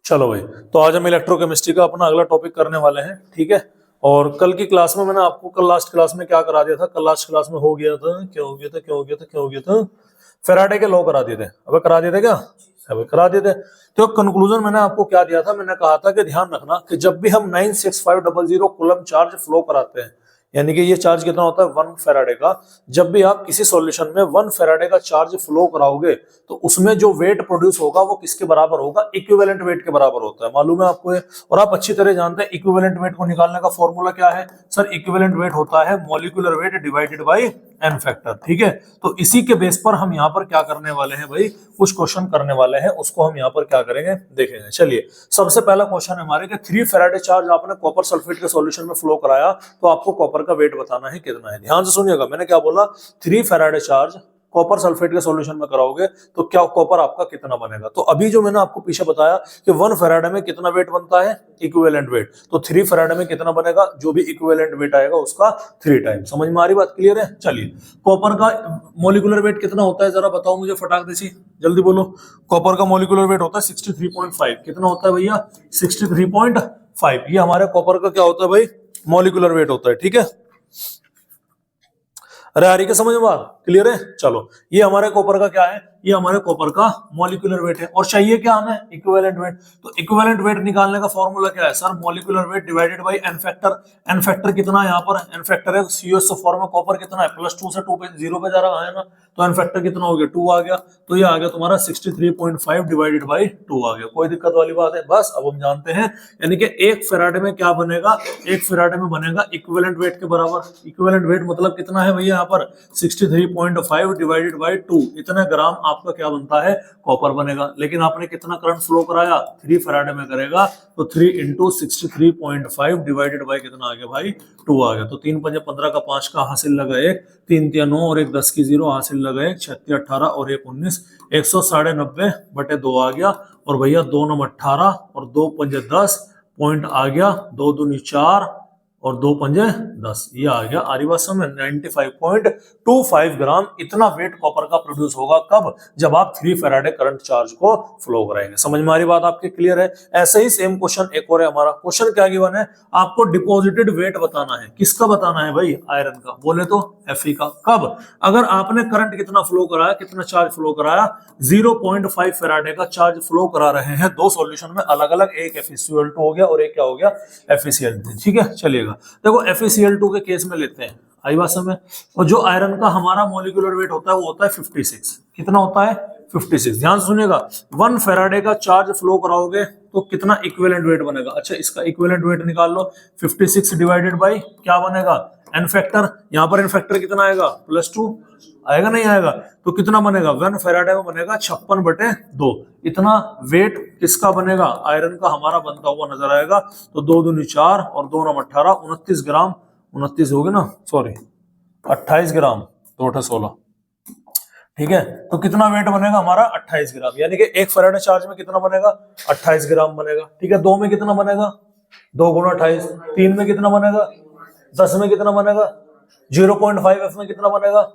चलो भाई, तो आज हम इलेक्ट्रोकेमिस्ट्री का अपना अगला टॉपिक करने वाले हैं, ठीक है। और कल की क्लास में मैंने आपको कल लास्ट क्लास में क्या करा दिया था, कल लास्ट क्लास में हो गया था, क्या हो गया था, क्या हो गया था, क्या हो गया था, फैराडे के लॉ करा दिए थे। अबे करा दिए थे क्या? अबे करा दिए थे। तो कंक्लूजन मैंने आपको क्या दिया था, मैंने कहा था कि ध्यान रखना कि जब भी हम 96500 कूलम चार्ज फ्लो कराते हैं, यानी कि ये चार्ज कितना होता है 1 फैराडे का, जब भी आप किसी सॉल्यूशन में 1 फैराडे का चार्ज फ्लो कराओगे तो उसमें जो वेट प्रोड्यूस होगा वो किसके बराबर होगा, इक्विवेलेंट वेट के बराबर होता है। मालूम है आपको ये? और आप अच्छी तरह जानते हैं इक्विवेलेंट वेट को निकालने का फॉर्मूला क्या है सर। इक्विवेलेंट वेट होता है molecular weight divided by N factor, ठीक है। तो इसी के बेस पर हम यहाँ पर क्या करने वाले हैं भाई, कुछ क्वेश्चन करने वाले हैं, उसको हम यहाँ पर क्या करेंगे देखेंगे। चलिए, सबसे पहला क्वेश्चन है हमारे कि 3 फैराडे चार्ज आपने कॉपर सल्फेट के सॉल्यूशन में फ्लो कराया, तो आपको कॉपर का वेट बताना है कितना है। ध्यान से सुनिएगा, मैंने क्या बोला, 3 फैराडे चार्ज कॉपर सल्फेट के सॉल्यूशन में कराओगे तो क्या कॉपर आपका कितना बनेगा। तो अभी जो मैंने आपको पीछे बताया कि 1 फैराडे में कितना वेट बनता है, इक्विवेलेंट वेट, तो 3 फैराडे में कितना बनेगा, जो भी इक्विवेलेंट वेट आएगा उसका 3 टाइम। समझ में आ रही बात? क्लियर है? चलिए, कॉपर का मोलिकुलर वेट कितना होता है जरा बताओ मुझे फटाक देसी, जल्दी बोलो। कॉपर का मोलिकुलर वेट होता है 63.5। कितना होता है भैया? 63.5। ये हमारे कॉपर का क्या होता है भाई, मोलिकुलर वेट होता है, ठीक है। अरे आ रही क्या समझ में बात? क्लियर है? चलो, ये हमारे कॉपर का क्या है, ये हमारे कॉपर का मॉलिक्यूलर वेट है। और चाहिए क्या हमें, इक्विवेलेंट वेट। तो इक्विवेलेंट वेट निकालने का फॉर्मूला क्या है sir, molecular weight divided by N factor. N factor कितना है यहाँ पर, एन फैक्टर है CuSO4 में कॉपर कितना है, +2 से 2 पे 0 पे जा रहा है ना, तो एन फैक्टर कितना हो गया, 2 आ गया। तो ये आ गया तुम्हारा 63.5 डिवाइडेड बाय 2 आ गया। कोई दिक्कत वाली बात है? बस अब हम जानते हैं, यानी कि 1 फैराडे में क्या बनेगा, 1 फैराडे में बनेगा इक्विवेलेंट वेट के बराबर। इक्विवेलेंट वेट मतलब कितना है भैया यहाँ पर, 63.5 डिवाइडेड बाय 2, इतना ग्राम आपका क्या बनता है, कॉपर बनेगा। लेकिन आपने कितना करंट फ्लो कराया, 3 फैराडे में करेगा, तो 3 इंटू 63.5 डिवाइडेड बाय कितना आ गया भाई, 2 आ गया। तो 3 पंजे 15 का 5 का हासिल लगा 1, 3 तिया 9 और 1 10 की 0 हासिल लगा 1, 6 तिया 18 और 1 19, 190/2 आ गया। और भैया 2 9 18 और 2 पंजे 10 पॉइंट आ गया, 2 दूनी 4 और 2 पंजे 10, ये आ गया। आरी बात समझ, 95.25 ग्राम इतना वेट कॉपर का प्रोड्यूस होगा। कब? जब आप 3 फैराडे करंट चार्ज को फ्लो कराएंगे। समझ में आ रही बात आपकी? क्लियर है? ऐसे ही सेम क्वेश्चन एक और है हमारा। क्वेश्चन क्या गिवन है, आपको डिपॉजिटेड वेट बताना है। किसका बताना है भाई, आयरन का। बोले तो Fe का। कब? अगर आपने करंट कितना फ्लो कराया, कितना चार्ज फ्लो कराया, 0.5 फैराडे का चार्ज फ्लो करा रहे हैं दो सॉल्यूशन में अलग अलग, एक FeCl2 हो गया और एक क्या हो गया, FeCl3, ठीक है। चलिएगा, देखो FeCl2 के केस में लेते हैं, आई बात समझ। और जो आयरन का हमारा मॉलिक्यूलर वेट होता है वो होता है 56। कितना होता है? 56। ध्यान सुनिएगा, 1 फैराडे का चार्ज फ्लो कराओगे तो कितना इक्विवेलेंट वेट बनेगा। अच्छा, इसका इक्विवेलेंट वेट निकाल लो, 56 डिवाइडेड बाय क्या बनेगा, एन फैक्टर। यहाँ पर एन फैक्टर कितना आएगा, +2 आएगा, नहीं आएगा? तो कितना बनेगा, 1 फैराडे में बनेगा 56/2। इतना वेट किसका बनेगा, आयरन का हमारा बनता हुआ नजर आएगा। तो 2 दूनी 4 और 2 9 18, 29 ग्राम, 29 हो गए ना, सॉरी 28 ग्राम, 2 8 16, ठीक है। तो कितना वेट बनेगा हमारा, 28 ग्राम। यानी कि 1 फैराडे चार्ज में कितना बनेगा, 28 ग्राम बनेगा, ठीक है। 2 में कितना बनेगा, 2 गुना 28। 3 में कितना बनेगा, 10 में कितना बनेगा, 0.5 F में कितना बनेगा।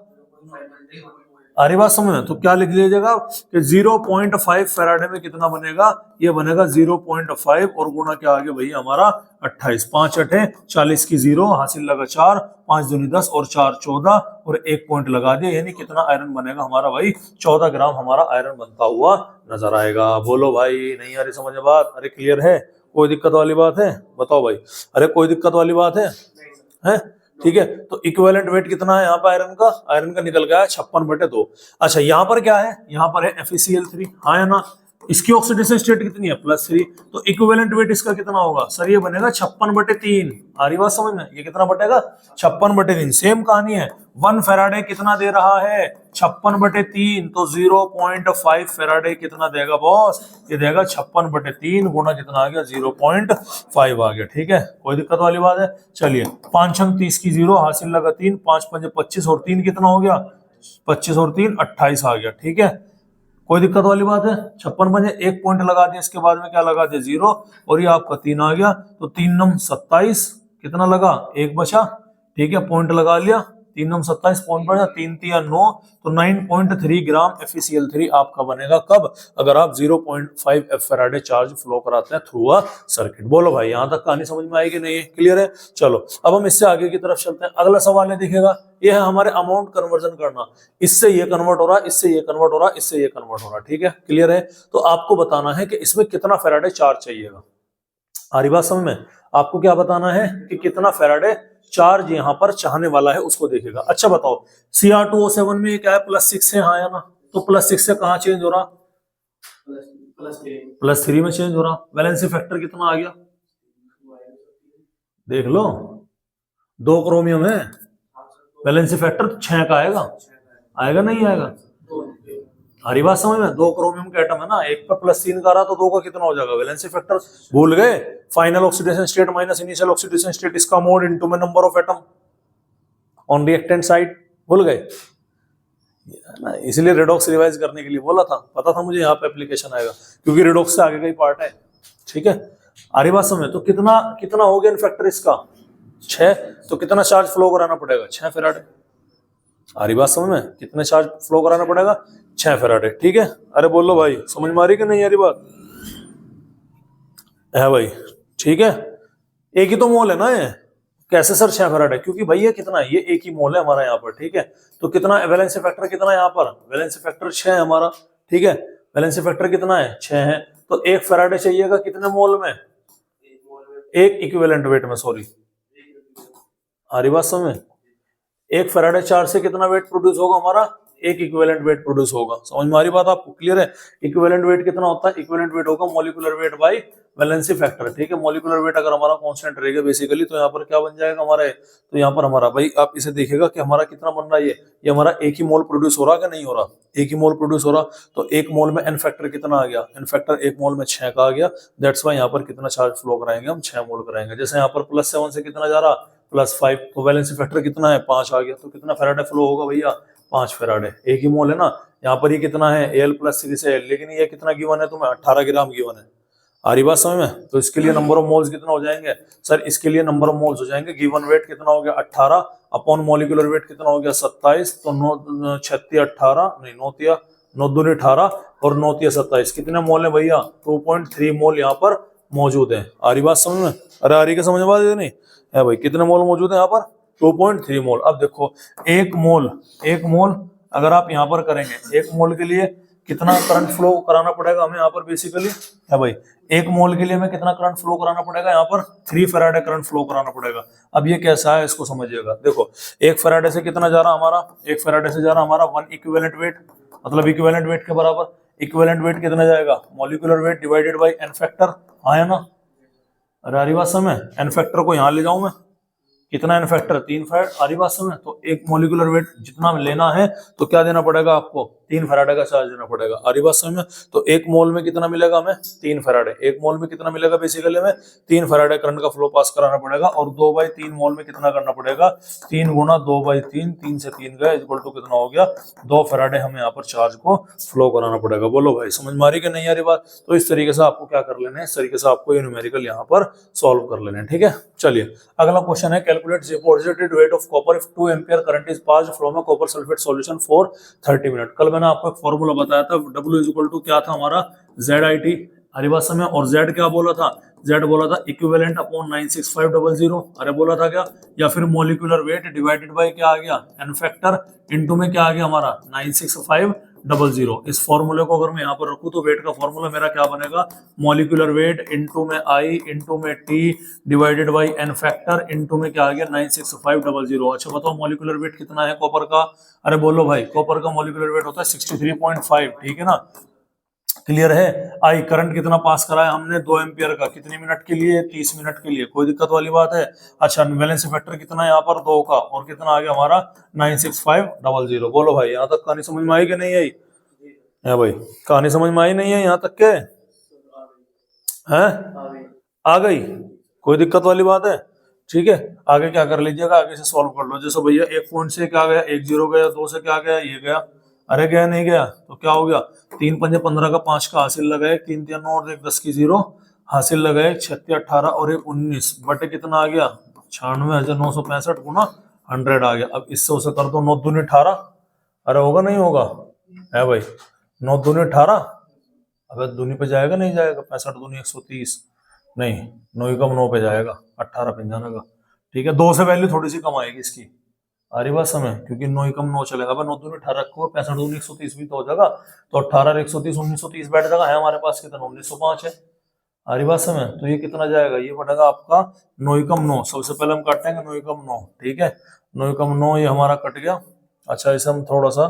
अरे बात समझ में, तो क्या लिख लीजिएगा कि 0.5 फैराडे में कितना बनेगा, ये बनेगा 0.5 और गुना क्या आ गया भैया हमारा 28। 5 8 40 की 0 हासिल लगा 4, 5 दूनी 10 और 4 14 और 1 पॉइंट लगा दिया। यानी कितना आयरन बनेगा हमारा भाई, 14 ग्राम हमारा आयरन बनता हुआ नजर आएगा। बोलो भाई, नहीं आ रही समझ में बात? अरे क्लियर है? कोई दिक्कत वाली बात है? बताओ भाई। अरे कोई दिक्कत वाली बात है? ठीक है। तो इक्विवेलेंट वेट कितना है यहाँ पर आयरन का, आयरन का निकल गया है 56/2। अच्छा, यहाँ पर क्या है, यहाँ पर है FeCl3, हाँ है ना। इसकी ऑक्सीडेशन स्टेट कितनी है, +3। तो इक्विवेलेंट वेट इसका कितना होगा सर, ये बनेगा 56/3। आ रही बात समझ में, ये कितना बटेगा, 56/3। सेम कहानी है, 1 फैराडे कितना दे रहा है, 56/3। तो 0.5 फैराडे कितना देगा बॉस, ये देगा 56/3 गुना कितना आ गया, 0.5 आ गया, ठीक है। कोई दिक्कत वाली बात है? चलिए, 5 अंक 30 की 0 हासिल लगा 3, 5 पंजे 25 और 3 कितना हो गया, 25 और 3 28 आ गया, ठीक है। कोई दिक्कत वाली बात है? 56 पंजे 1 पॉइंट लगा दिया, इसके बाद में क्या लगा दिया, 0, और ये आपका 3 आ गया। तो 3 9 27, कितना लगा, 1 बचा, ठीक है, पॉइंट लगा लिया, 3 9 27 पॉइंट पर 3 3 9 तो 9.3 ग्राम FeCl3 आपका बनेगा। कब? अगर आप 0.5 फैराडे चार्ज फ्लो कराते हैं थ्रू अ सर्किट। बोलो भाई यहां तक कहानी समझ में आएगी नहीं है? क्लियर है? चलो अब हम इससे आगे की तरफ चलते हैं। अगला सवाल है दिखेगा, ये है हमारे अमाउंट कन्वर्जन करना। इससे ये कन्वर्ट हो रहा, इससे ये कन्वर्ट हो रहा, इससे ये कन्वर्ट हो रहा। ठीक है, क्लियर है? तो आपको बताना है कि इसमें कितना फैराडे चार्ज चाहिएगा। आ रही बात समझ में? आपको क्या बताना है कि कितना फैराडे चार्ज यहां पर चाहने वाला है उसको देखेगा। अच्छा बताओ, Cr2O7 में क्या है? +6 है, हाँ या ना? तो +6 से कहां चेंज हो रहा? +3 में चेंज हो रहा। वैलेंसी फैक्टर कितना आ गया? देख लो, 2 क्रोमियम है, वैलेंसी फैक्टर 6 का आएगा। आएगा नहीं आएगा? हरी बात समझ में? 2 क्रोमियम का एटम है ना, एक पर +3 का रहा तो 2 का कितना हो जाएगा? Valency factor. भूल गए? Final oxidation state minus initial oxidation state, इसका मोड इनटू में number of atom on reactant side. भूल गए ना? इसलिए रेडॉक्स रिवाइज करने के लिए बोला था, पता था मुझे यहाँ पे एप्लीकेशन आएगा, क्योंकि रेडॉक्स से आगे का ही पार्ट है। ठीक है, हरी बात समझ में? तो कितना कितना हो गया फैक्टर इसका? 6। तो कितना चार्ज फ्लो कराना पड़ेगा? 6 फैराडे। आ रही बात समझ में? कितने चार्ज फ्लो कराना पड़ेगा? 6 फैराडे। ठीक है, अरे बोलो भाई समझ में आ रही कि नहीं आ रही बात है भाई? ठीक है, एक ही तो मोल है ना ये। कैसे सर 6 फैराडे? क्योंकि भाई ये कितना है, ये एक ही मोल है हमारा यहाँ पर। ठीक है, तो कितना वैलेंसी फैक्टर कितना है यहाँ पर? वैलेंसी फैक्टर 6 है हमारा। ठीक है, वैलेंसी फैक्टर कितना है? 6 है। तो 1 फैराडे चाहिएगा कितने मोल में? एक इक्विवेलेंट वेट में, सॉरी। आ रही बात समझ में? 1 फैराडे चार्ज से कितना वेट प्रोड्यूस होगा हमारा? 1 इक्विवेलेंट वेट प्रोड्यूस होगा। समझ में आ रही बात आपको? क्लियर है? इक्विवेलेंट वेट कितना होता है? इक्विवेलेंट वेट होगा molecular weight by valency factor. ठीक है, मॉलिक्यूलर वेट अगर हमारा कांस्टेंट रहेगा बेसिकली, तो यहाँ पर क्या बन जाएगा हमारा? तो यहाँ पर हमारा भाई आप इसे देखिएगा कि हमारा कितना बन रहा है। ये हमारा 1 ही मोल प्रोड्यूस हो रहा कि नहीं हो रहा? 1 ही मोल प्रोड्यूस हो रहा। तो 1 मोल में एन फैक्टर कितना आ गया? एन फैक्टर 1 मोल में 6 का आ गया। दैट्स वाई यहाँ पर कितना चार्ज फ्लो कराएंगे हम? 6 मोल कराएंगे। जैसे यहाँ पर +7 से कितना जा रहा? +5। तो वैलेंसी फैक्टर कितना है? 5 आ गया। तो कितना फैराडे फ्लो होगा भैया? 5 फैराडे। 1 ही मोल है ना। यहाँ पर ये कितना है? Al+3 से L, लेकिन ये कितना गिवन है तुम्हें? 18 ग्राम गिवन है। आ रही बात समझ में? तो इसके लिए नंबर ऑफ मोल्स कितना हो जाएंगे सर? इसके लिए नंबर ऑफ मोल्स हो जाएंगे, गिवन वेट कितना हो गया? 18 अपॉन मॉलिक्यूलर वेट कितना हो गया? 27। तो 9 6 18 नहीं 9 9 दूनी 18 और 9 27। कितने मोल है भैया? 2.3 मोल यहाँ पर मौजूद है। आ रही बात समझ में? अरे आ रही क्या समझ में? बात नहीं है भाई? कितने मोल मौजूद है यहाँ पर? 2.3 मोल। अब देखो, 1 मोल अगर आप यहाँ पर करेंगे, 1 मोल के लिए कितना करंट फ्लो कराना पड़ेगा हमें यहाँ पर बेसिकली है भाई? 1 मोल के लिए हमें कितना करंट फ्लो कराना पड़ेगा यहाँ पर? 3 फैराडे करंट फ्लो कराना पड़ेगा। अब ये कैसा है इसको समझिएगा। देखो, 1 फैराडे से कितना जा रहा हमारा? 1 फैराडे से जा रहा हमारा 1 इक्विवेलेंट वेट, मतलब इक्विवेलेंट वेट के बराबर। इक्विवेलेंट वेट कितना जाएगा? Molecular weight divided by N factor. आया ना? अरे आ रही बात समझ? एन फैक्टर को यहाँ ले जाऊं मैं, कितना एन फैक्टर? 3 फैराड। आ रही बात समझ? तो 1 मॉलिक्यूलर वेट जितना लेना है तो क्या देना पड़ेगा आपको? 3 फैराडे का चार्ज देना पड़ेगा। आ रही बात समझ में? तो 1 मोल में कितना मिलेगा हमें? 3 फैराडे। 1 मोल में कितना मिलेगा बेसिकली हमें? 3 फैराडे करंट का फ्लो पास कराना पड़ेगा। और 2/3 मोल में कितना करना पड़ेगा? 3 गुना 2/3, 3 से 3 गए इक्वल टू कितना हो गया? 2 फैराडे हमें यहाँ पर चार्ज को फ्लो कराना पड़ेगा। बोलो भाई समझ में आ रही कि नहीं आ रही बात? तो इस तरीके से आपको क्या कर लेना है, इस तरीके से आपको ये न्यूमेरिकल यहाँ पर सॉल्व कर लेना है। ठीक है, चलिए अगला क्वेश्चन है, calculate deposited weight of copper if 2 ampere current is passed from a copper sulphate solution for 30 minute. कल मैंने आपको एक फॉर्मूला बताया था, W इक्वल टू क्या था हमारा? ZIT। हरी बात समझ? और Z क्या बोला था? Z बोला था इक्विवेलेंट अपॉन 96500। अरे बोला था क्या? या फिर मॉलिक्यूलर वेट डिवाइडेड बाय क्या आ गया? एन फैक्टर इनटू में क्या आ गया हमारा? 96500। इस फॉर्मूले को अगर मैं यहाँ पर रखूं तो वेट का फॉर्मूला मेरा क्या बनेगा? मॉलिक्यूलर वेट इनटू में I इनटू में T divided by N factor into में क्या आ गया? 96500। अच्छा बताओ मॉलिक्यूलर वेट कितना है कॉपर का? अरे बोलो भाई, कॉपर का मॉलिक्यूलर वेट होता है 63.5। ठीक है ना? क्लियर है? आई करंट कितना पास कराया हमने? 2 एम्पियर का। कितने मिनट के लिए? 30 मिनट के लिए। कोई दिक्कत वाली बात है? अच्छा, वैलेंसी फैक्टर कितना है यहाँ पर? 2 का। और कितना आ गया हमारा? 96500। बोलो भाई यहाँ तक कहानी समझ में आई कि नहीं आई है भाई? कहानी समझ में आई नहीं है यहाँ तक के? हैं? आ गई? कोई दिक्कत वाली बात है? ठीक है, आगे क्या कर लीजिएगा, आगे से सॉल्व कर लो। जैसे भैया 1 पॉइंट से क्या गया? 1 0 गया। 2 से क्या गया? ये गया। अरे गया नहीं गया? तो क्या हो गया? 3 पंजे 15 का 5 का हासिल लगाए, 3 3 9 और 1 10 की 0 हासिल लगाए, 36 18 और 1 19 बटे कितना आ गया? 96,965 गुना 100 आ गया। अब इससे उसे कर दो 9 दूनी 18। अरे होगा नहीं होगा है भाई, 9 दूनी 18। अबे दूनी पे जाएगा नहीं जाएगा, 65 दूनी 130, नहीं 9 एकम 9 पे जाएगा, 18 55 का। ठीक है, 2 से वैल्यू थोड़ी सी कम आएगी इसकी, आ रही बात समय, क्योंकि 9 एकम 9 चलेगा। अब 9 दूनी 18 रखो, 65 दूनी 130 भी तो हो जाएगा, तो 18 और 130 1930 बैठ जाएगा, है हमारे पास कितना 1905 है। आ रही बात समय, तो ये कितना जाएगा, ये बढ़ेगा आपका 9 एकम 9। सबसे पहले हम काटेंगे 9 एकम 9, ठीक है 9 एकम 9 ये हमारा कट गया। अच्छा इसे हम थोड़ा सा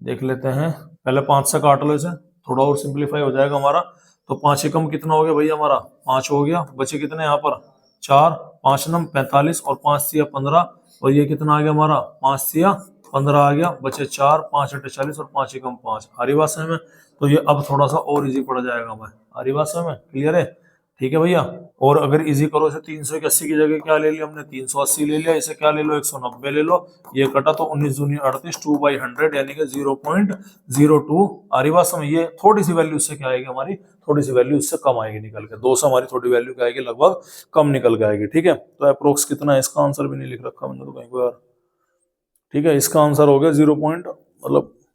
देख लेते हैं, पहले 5 से काट लो इसे, थोड़ा और सिंप्लीफाई हो जाएगा हमारा। तो 5 एकम कितना हो गया भैया हमारा, 5 हो गया, बचे कितने यहाँ पर 4, 5 नम 45 और 5 सिया 15, और ये कितना आ गया हमारा 5 सिया 15 आ गया, बचे 4, 5 अट्ठे 40 और 5 एकम 5। आ रही बात समझ में, तो ये अब थोड़ा सा और इजी पड़ जाएगा हमें। आ रही बात समझ में, क्लियर है, ठीक है भैया। और अगर इजी करो इसे 381 की जगह क्या ले लिया हमने 380 ले लिया, इसे क्या ले लो 190 ले लो, ये कटा तो 19 दूनी 38, 2/100 यानी कि 0.02। आ रही बात समझ, ये थोड़ी सी वैल्यू इससे क्या आएगी हमारी, थोड़ी सी वैल्यू इससे कम आएगी निकल के, 2 से हमारी थोड़ी वैल्यू क्या आएगी लगभग कम निकल के आएगी। ठीक है, तो अप्रोक्स कितना है, इसका आंसर भी नहीं लिख रखा मैंने तो कहीं पर। ठीक है, इसका आंसर हो गया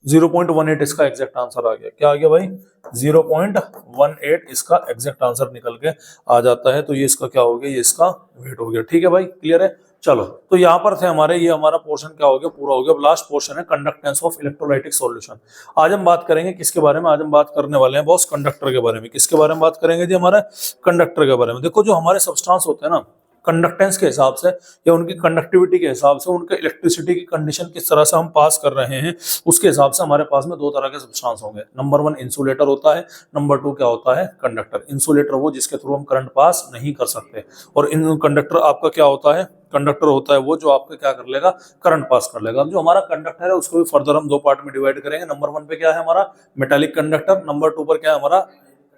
0.18 इसका एग्जैक्ट आंसर आ गया। क्या आ गया भाई 0.18 इसका एग्जैक्ट आंसर निकल के आ जाता है। तो ये इसका क्या हो गया, ये इसका वेट हो गया। ठीक है भाई, क्लियर है। चलो तो यहाँ पर थे हमारे, ये हमारा पोर्शन क्या हो गया, पूरा हो गया। लास्ट पोर्शन है कंडक्टेंस ऑफ इलेक्ट्रोलाइटिक सॉल्यूशन। आज हम बात करेंगे किसके बारे में, आज हम बात करने वाले हैं बॉस कंडक्टर के बारे में। किसके बारे में बात करेंगे जी, हमारे कंडक्टर के बारे में। देखो जो हमारे सब्सटेंस होते हैं ना, कंडक्टेंस के हिसाब से या उनकी कंडक्टिविटी के हिसाब से, उनके इलेक्ट्रिसिटी की कंडीशन किस तरह से हम पास कर रहे हैं, उसके हिसाब से हमारे पास में 2 तरह के सब्सटेंस होंगे। नंबर 1 इंसुलेटर होता है, नंबर 2 क्या होता है कंडक्टर। इंसुलेटर वो जिसके थ्रू हम करंट पास नहीं कर सकते, और इन कंडक्टर आपका क्या होता है, कंडक्टर होता है वो जो आपका क्या कर लेगा, करंट पास कर लेगा। अब जो हमारा कंडक्टर है उसको भी फर्दर हम 2 पार्ट में डिवाइड करेंगे। नंबर 1 पे क्या है हमारा मेटालिक कंडक्टर, नंबर 2 पर क्या है हमारा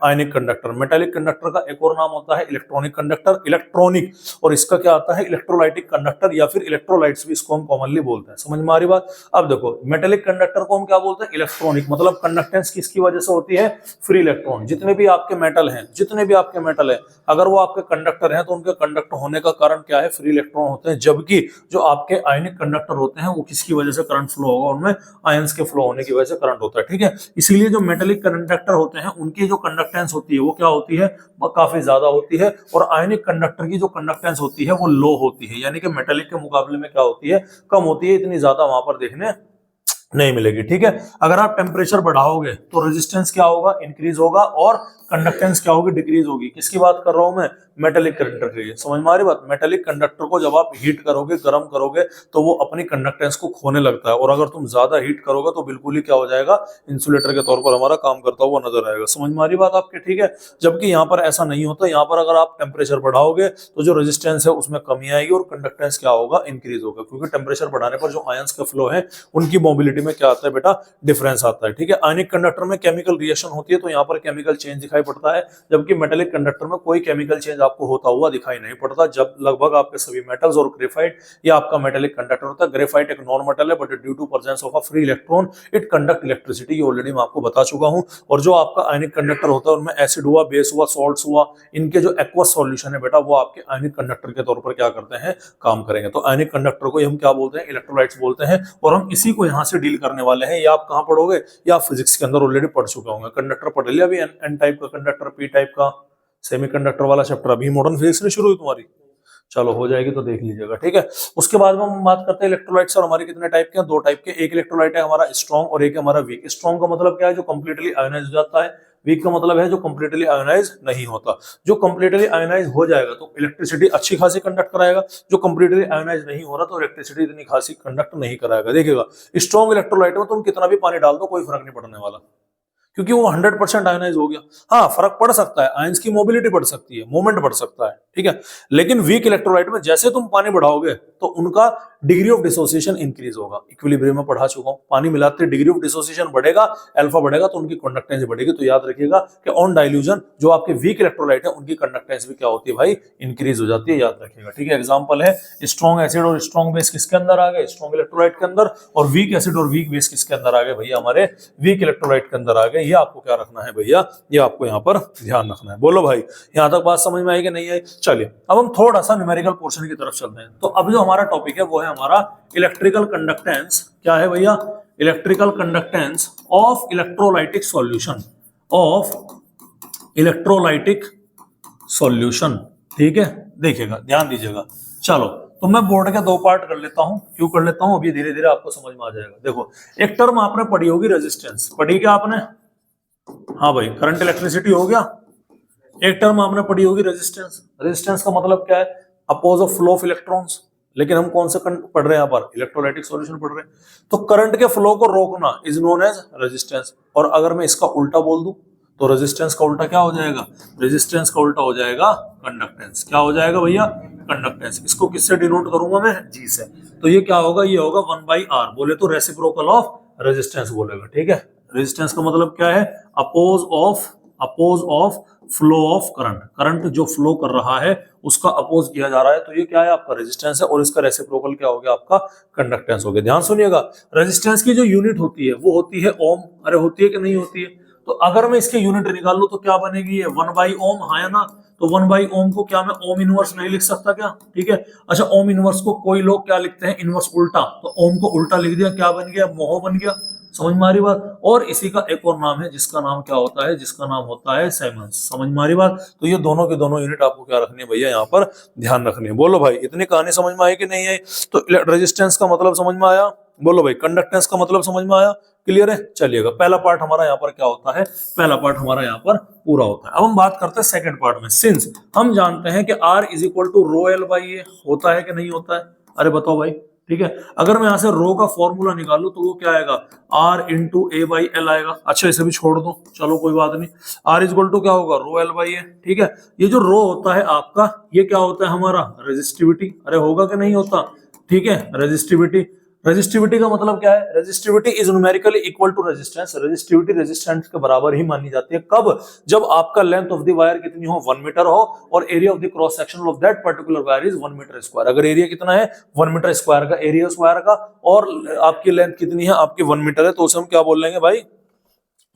आयनिक कंडक्टर। मेटालिक कंडक्टर का एक और नाम होता है इलेक्ट्रॉनिक कंडक्टर, इलेक्ट्रॉनिक, और इसका क्या आता है इलेक्ट्रोलाइटिक कंडक्टर, या फिर इलेक्ट्रोलाइट्स भी इसको हम कॉमनली बोलते हैं। समझ में आ रही बात। अब देखो मेटालिक कंडक्टर को हम क्या बोलते हैं, इलेक्ट्रॉनिक, मतलब कंडक्टेंस किसकी वजह से होती है, फ्री इलेक्ट्रॉन। जितने भी आपके मेटल हैं, जितने भी आपके मेटल है, अगर वो आपके कंडक्टर हैं तो उनके कंडक्ट होने का कारण क्या है, फ्री इलेक्ट्रॉन होते हैं। जबकि जो आपके आयनिक कंडक्टर होते हैं वो किसकी वजह से करंट फ्लो होगा, उनमें आयंस के फ्लो होने की वजह से करंट होता है। ठीक है, इसीलिए जो मेटालिक कंडक्टर होते हैं उनकी जो कंडक्टेंस होती है वो क्या होती है, वो काफी ज्यादा होती है। और आयनिक कंडक्टर की जो कंडक्टेंस होती है वो लो होती है, यानी कि मेटालिक के मुकाबले में क्या होती है, कम होती है। इतनी ज्यादा वहां पर देखने नहीं मिलेगी। ठीक है, अगर आप टेम्परेचर बढ़ाओगे तो रेजिस्टेंस क्या होगा, इंक्रीज होगा, और कंडक्टेंस क्या होगी, डिक्रीज होगी। किसकी बात कर रहा हूं मैं, मेटालिक कंडक्टर की। समझ में आ रही बात। मेटालिक कंडक्टर को जब आप हीट करोगे, गर्म करोगे, तो वो अपनी कंडक्टेंस को खोने लगता है, और अगर तुम ज्यादा हीट करोगे तो बिल्कुल ही क्या हो जाएगा, इंसुलेटर के तौर पर हमारा काम करता हुआ नजर आएगा। समझ में आ रही बात आपके। ठीक है, जबकि यहाँ पर ऐसा नहीं होता। यहाँ पर अगर आप टेम्परेचर बढ़ाओगे तो जो रेजिस्टेंस है उसमें कमी आएगी और कंडक्टेंस क्या होगा, इंक्रीज होगा, क्योंकि टेम्परेचर बढ़ाने पर जो आयंस का फ्लो है उनकी मोबिलिटी में क्या आता है बेटा, डिफरेंस आता है। ठीक है, आयनिक कंडक्टर में केमिकल रिएक्शन होती है तो यहाँ पर केमिकल चेंज दिखाई पड़ता है, जबकि मेटालिक कंडक्टर में कोई केमिकल चेंज आपको होता हुआ दिखाई नहीं पड़ता। जब लगभग आपके सभी मेटल्स, और ग्रेफाइट ये आपका मेटालिक कंडक्टर होता है। ग्रेफाइट एक नॉन मेटल है, but due to presence of a free electron it conduct electricity, ये ऑलरेडी मैं आपको बता चुका हूं। और जो आपका आयनिक कंडक्टर होता है उनमें एसिड हुआ, बेस हुआ, सॉल्ट्स हुआ, इनके जो एक्वस सॉल्यूशन है बेटा वो आपके आयनिक कंडक्टर के तौर पर क्या करते हैं, काम करेंगे। तो आयनिक कंडक्टर को हम क्या बोलते हैं, इलेक्ट्रोलाइट्स बोलते हैं, और हम इसी को यहाँ से डील करने वाले हैं। ये आप कहाँ पढ़ोगे, या आप फिजिक्स के अंदर ऑलरेडी पढ़ चुके होंगे। कंडक्टर पढ़ लिया अभी, एन टाइप का कंडक्टर, पी टाइप का, सेमीकंडक्टर वाला चैप्टर अभी मॉडर्न फिजिक्स में शुरू हुई तुम्हारी। चलो हो जाएगी तो देख लीजिएगा। ठीक है, उसके बाद में हम बात करते हैं इलेक्ट्रोलाइट्स। और हमारे कितने टाइप के हैं, 2 टाइप के। एक इलेक्ट्रोलाइट है हमारा स्ट्रॉन्ग और एक है हमारा वीक। स्ट्रॉन्ग का मतलब क्या है, जो कंप्लीटली आयोनाइज हो जाता है। वीक का मतलब है जो कंप्लीटली आयोनाइज नहीं होता। जो कंप्लीटली आयोनाइज हो जाएगा तो इलेक्ट्रिसिटी अच्छी खासी कंडक्ट कराएगा, जो कंप्लीटली आयोनाइज नहीं हो रहा तो इलेक्ट्रिसिटी इतनी खासी कंडक्ट नहीं कराएगा। देखिएगा स्ट्रॉन्ग इलेक्ट्रोलाइट में तुम कितना भी पानी डाल दो कोई फर्क नहीं पड़ने वाला, क्योंकि वो 100% आयनाइज हो गया। हाँ फर्क पड़ सकता है, आयंस की मोबिलिटी बढ़ सकती है, मूवमेंट बढ़ सकता है। ठीक है, लेकिन वीक इलेक्ट्रोलाइट में जैसे तुम पानी बढ़ाओगे तो उनका डिग्री ऑफ डिसोसिएशन इंक्रीज होगा। इक्विलिब्रियम में पढ़ा चुका हूं, पानी मिलाते डिग्री ऑफ डिसोसिएशन बढ़ेगा, अल्फा बढ़ेगा तो उनकी कंडक्टेंस बढ़ेगी। तो याद रखिएगा कि ऑन डाइल्यूजन जो आपके वीक इलेक्ट्रोलाइट है उनकी कंडक्टेंस भी क्या होती है भाई, इंक्रीज हो जाती है। याद रखिएगा। ठीक है, एग्जांपल है स्ट्रॉन्ग एसिड और स्ट्रॉन्ग बेस किसके अंदर आ गए, स्ट्रॉन्ग इलेक्ट्रोलाइट के अंदर, और वीक एसिड और वीक बेस किसके अंदर आ गए भैया, हमारे वीक इलेक्ट्रोलाइट के अंदर आ गए। ये आपको क्या रखना है भैया, ये आपको यहाँ पर ध्यान रखना है। बोलो भाई, यहाँ तक बात समझ में आई कि नहीं आई? चलिए अब हम थोड़ा सा न्यूमेरिकल पोर्शन की तरफ चलते हैं। तो अब जो हमारा टॉपिक है वो है हमारा इलेक्ट्रिकल कंडक्टेंस। क्या है भैया? Electrical conductance of electrolytic solution, of electrolytic solution. ठीक है, देखिएगा, ध्यान दीजिएगा। चलो तो मैं बोर्ड के दो पार्ट कर लेता हूं। क्यों कर लेता हूं? अभी धीरे धीरे आपको समझ में आ जाएगा। देखो, एक टर्म आपने पढ़ी होगी रेजिस्टेंस, पढ़ी क्या आपने? हाँ भाई, करंट इलेक्ट्रिसिटी हो गया। एक टर्म आपने पढ़ी होगी रेजिस्टेंस। रेजिस्टेंस का मतलब क्या है? Opposite of flow of electrons. लेकिन हम कौन सा पढ़ रहे हैं यहाँ पर? इलेक्ट्रोलाइटिक सॉल्यूशन पढ़ रहे हैं। तो करंट के फ्लो को रोकना इज नोन एज रेजिस्टेंस। और अगर मैं इसका उल्टा बोल दूं तो रेजिस्टेंस का उल्टा क्या हो जाएगा? रेजिस्टेंस का उल्टा हो जाएगा कंडक्टेंस। क्या हो जाएगा भैया? कंडक्टेंस। इसको किससे डिनोट करूंगा मैं? जी से। तो ये क्या होगा? ये होगा 1/r। बोले तो रेसिप्रोकल ऑफ रेजिस्टेंस बोलेगा। ठीक है, रेजिस्टेंस का मतलब क्या है? Opposite of flow of current. Current जो फ्लो कर रहा है उसका अपोज किया जा रहा है, तो ये क्या है? आपका रेजिस्टेंस है। और इसका रेसिप्रोकल क्या हो गया? आपका कंडक्टेंस हो गया। ध्यान सुनिएगा, रेजिस्टेंस की जो यूनिट होती है वो होती है ओम। अरे होती है कि नहीं होती है? तो अगर मैं इसके यूनिट निकाल लूं तो क्या बनेगी? ये 1/ओम। हाँ ना? तो 1/ओम को क्या मैं ओम इनवर्स नहीं लिख सकता क्या? ठीक है। अच्छा, ओम इनवर्स को कोई लोग क्या लिखते हैं? इनवर्स उल्टा। तो ओम को उल्टा लिख दिया, क्या बन गया? मोह बन गया। समझ में आ रही बात? और इसी का एक और नाम है जिसका नाम क्या होता है? जिसका नाम होता है साइमंस। समझ में आ रही बात? तो ये दोनों के दोनों यूनिट आपको क्या रखनी है भैया? यहाँ पर ध्यान रखनी है। बोलो भाई, इतनी कहानी समझ में आई कि नहीं आई? तो रेजिस्टेंस का मतलब समझ में आया? बोलो भाई, कंडक्टेंस का मतलब समझ में आया? क्लियर है? चलिएगा, पहला पार्ट हमारा यहाँ पर क्या होता है? पहला पार्ट हमारा यहाँ पर पूरा होता है। अब हम बात करते हैं सेकंड पार्ट में। सिंस हम जानते हैं कि R is equal to rho L by A, होता है कि नहीं होता है? अरे बताओ भाई। ठीक है, अगर मैं यहाँ से रो का फॉर्मूला निकालू तो वो क्या आएगा? R into A by L आएगा। अच्छा, इसे भी छोड़ दो, चलो कोई बात नहीं। R इज इक्वल टू क्या होगा? रो एल बाई ए। ठीक है, ये जो रो होता है आपका, ये क्या होता है हमारा? रेजिस्टिविटी। अरे होगा कि नहीं होता? ठीक है, रेजिस्टिविटी। रेजिस्टिविटी का मतलब क्या है? Resistivity is numerically equal to resistance. Resistivity resistance के बराबर ही मानी जाती है। कब? जब आपका लेंथ ऑफ द वायर कितनी हो? 1 मीटर हो, और area of the cross section of that particular wire is 1 metre square. अगर एरिया कितना है? 1 मीटर स्क्वायर का एरिया उस वायर का, और आपकी लेंथ कितनी है? आपकी 1 मीटर है, तो उसे हम क्या बोल लेंगे भाई?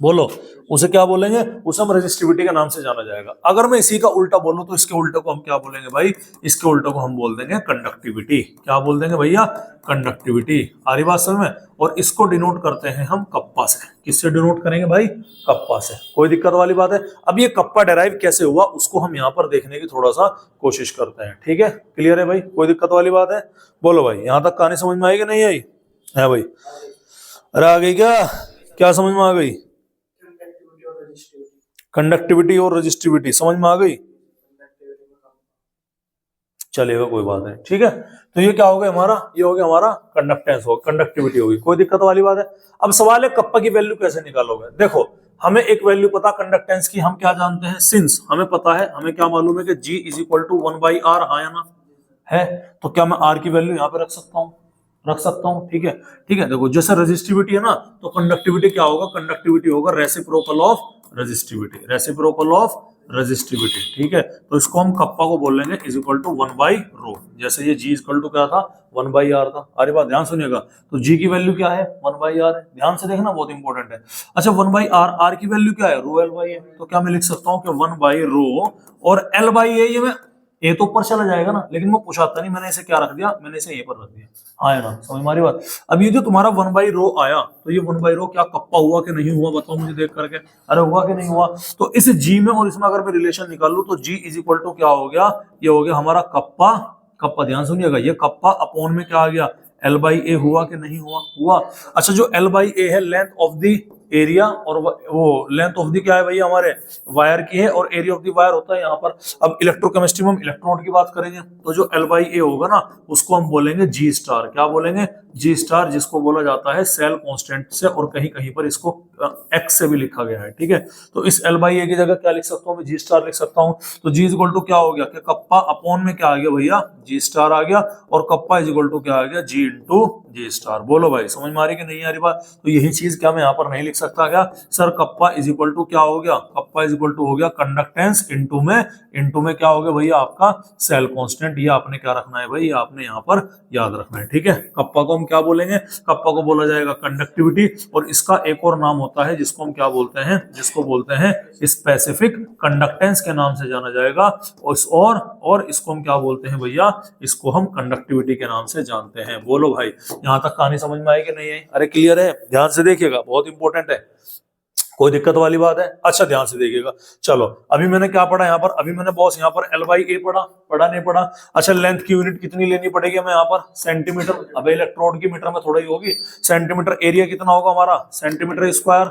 बोलो, उसे क्या बोलेंगे? उसे हम रेजिस्टिविटी के नाम से जाना जाएगा। अगर मैं इसी का उल्टा बोलूं तो इसके उल्टे को हम क्या बोलेंगे भाई? इसके उल्टे को हम बोल देंगे कंडक्टिविटी। क्या बोल देंगे भैया? कंडक्टिविटी। आ रही बात समझ में? और इसको डिनोट करते हैं हम कप्पा से। किससे डिनोट करेंगे भाई? कप्पा से। कोई दिक्कत वाली बात है? अब ये कप्पा डेराइव कैसे हुआ उसको हम यहाँ पर देखने की थोड़ा सा कोशिश करते हैं। ठीक है, क्लियर है भाई? कोई दिक्कत वाली बात है? बोलो भाई, यहाँ तक कहानी समझ में आई कि नहीं आई? है भाई? अरे आ गई क्या? क्या समझ में आ गई? कंडक्टिविटी और रेजिस्टिविटी समझ में आ गई? चलेगा, कोई बात नहीं। ठीक है, तो ये क्या हो गया हमारा? ये हो गया हमारा कंडक्टेंस, हो कंडक्टिविटी होगी। कोई दिक्कत वाली बात है? अब सवाल है कप्पा की वैल्यू कैसे निकालोगे? देखो, हमें एक वैल्यू पता कंडक्टेंस की, हम क्या जानते हैं? सिंस हमें पता है, हमें क्या मालूम है कि G is equal to 1/r। हाँ या ना? है, तो क्या मैं R की वैल्यू यहाँ पे रख सकता हूँ? रख सकता हूँ। ठीक है, ठीक है। देखो, जैसे रेजिस्टिविटी है ना, तो कंडक्टिविटी क्या होगा? कंडक्टिविटी होगा reciprocal of resistivity. Reciprocal of resistivity. ठीक है, तो इसको हम कप्पा को बोल लेंगे इज इक्वल टू 1/रो। जैसे ये G इक्वल टू क्या था? 1/r था। अरे बात ध्यान सुनिएगा, तो G की वैल्यू क्या है? 1/r है। ध्यान से देखना, बहुत इंपॉर्टेंट है। अच्छा, 1/r, R की वैल्यू क्या है? रो एल बाई ए। तो क्या मैं लिख सकता हूँ कि 1/रो और एल बाई ए? ये मैं ए तो ऊपर चला जाएगा ना, लेकिन वो पूछाता नहीं, मैंने इसे क्या रख दिया? मैंने इसे ए पर रख दिया। हाँ है ना? समझ मारी बात? अब ये जो तुम्हारा 1/रो आया, तो ये 1/रो क्या कप्पा हुआ कि नहीं हुआ? बताओ मुझे देख करके। अरे हुआ कि नहीं हुआ? तो इस G में और इसमें अगर मैं रिलेशन निकाल लूं तो G इज इक्वल टू क्या हो गया? ये हो गया हमारा कप्पा। कप्पा, ध्यान सुनिएगा, ये कप्पा अपॉन में क्या आ गया? L बाई ए। हुआ कि नहीं हुआ? हुआ। अच्छा, जो L बाई ए है लेंथ ऑफ द एरिया, और वो लेंथ ऑफ दी क्या है भैया? हमारे वायर की है, और एरिया ऑफ दी वायर होता है यहाँ पर। अब इलेक्ट्रोकेमिस्ट्री में हम इलेक्ट्रोड की बात करेंगे, तो जो L बाई ए होगा ना, उसको हम बोलेंगे G स्टार। क्या बोलेंगे? G स्टार, जिसको बोला जाता है सेल कांस्टेंट से, और कहीं कहीं पर इसको X से भी लिखा गया है। ठीक है, तो इस L बाई ए की जगह क्या लिख सकता हूँ? मैं G स्टार लिख सकता हूँ। तो G इज इक्वल टू क्या हो गया? कि कप्पा अपॉन में क्या आ गया भैया? G स्टार आ गया, और कप्पा इज इक्वल टू क्या आ गया? G into G star. बोलो भाई, समझ में आ रही कि नहीं आ रही बात? तो यही चीज क्या मैं यहाँ पर नहीं लिख सकता क्या sir, kappa is equal to क्या हो गया, कप्पा इज इक्वल टू हो गया कंडक्टेंस इनटू में क्या हो गया भैया आपका सेल कांस्टेंट। ये आपने क्या रखना है भाई, आपने यहाँ पर याद रखना है, ठीक है। कप्पा को हम क्या बोलेंगे, कप्पा को बोला जाएगा कंडक्टिविटी, और इसका एक और नाम होता है जिसको हम क्या बोलते हैं, जिसको बोलते हैं स्पेसिफिक कंडक्टेंस के नाम से जाना जाएगा। और इसको हम क्या बोलते हैं भैया, इसको हम कंडक्टिविटी के नाम से जानते हैं। बोलो भाई, यहां तक कहानी समझ में आई कि नहीं आई? अरे क्लियर है, ध्यान से देखिएगा, बहुत इंपॉर्टेंट है, कोई दिक्कत वाली बात है? अच्छा ध्यान से देखिएगा। चलो अभी मैंने क्या पढ़ा यहाँ पर, अभी मैंने बॉस यहाँ पर L बाई ए पढ़ा नहीं पढ़ा? अच्छा लेंथ की यूनिट कितनी लेनी पड़ेगी हमें यहाँ पर, सेंटीमीटर। अब इलेक्ट्रोड की मीटर में थोड़ा ही होगी, सेंटीमीटर। एरिया कितना होगा हमारा, सेंटीमीटर स्क्वायर,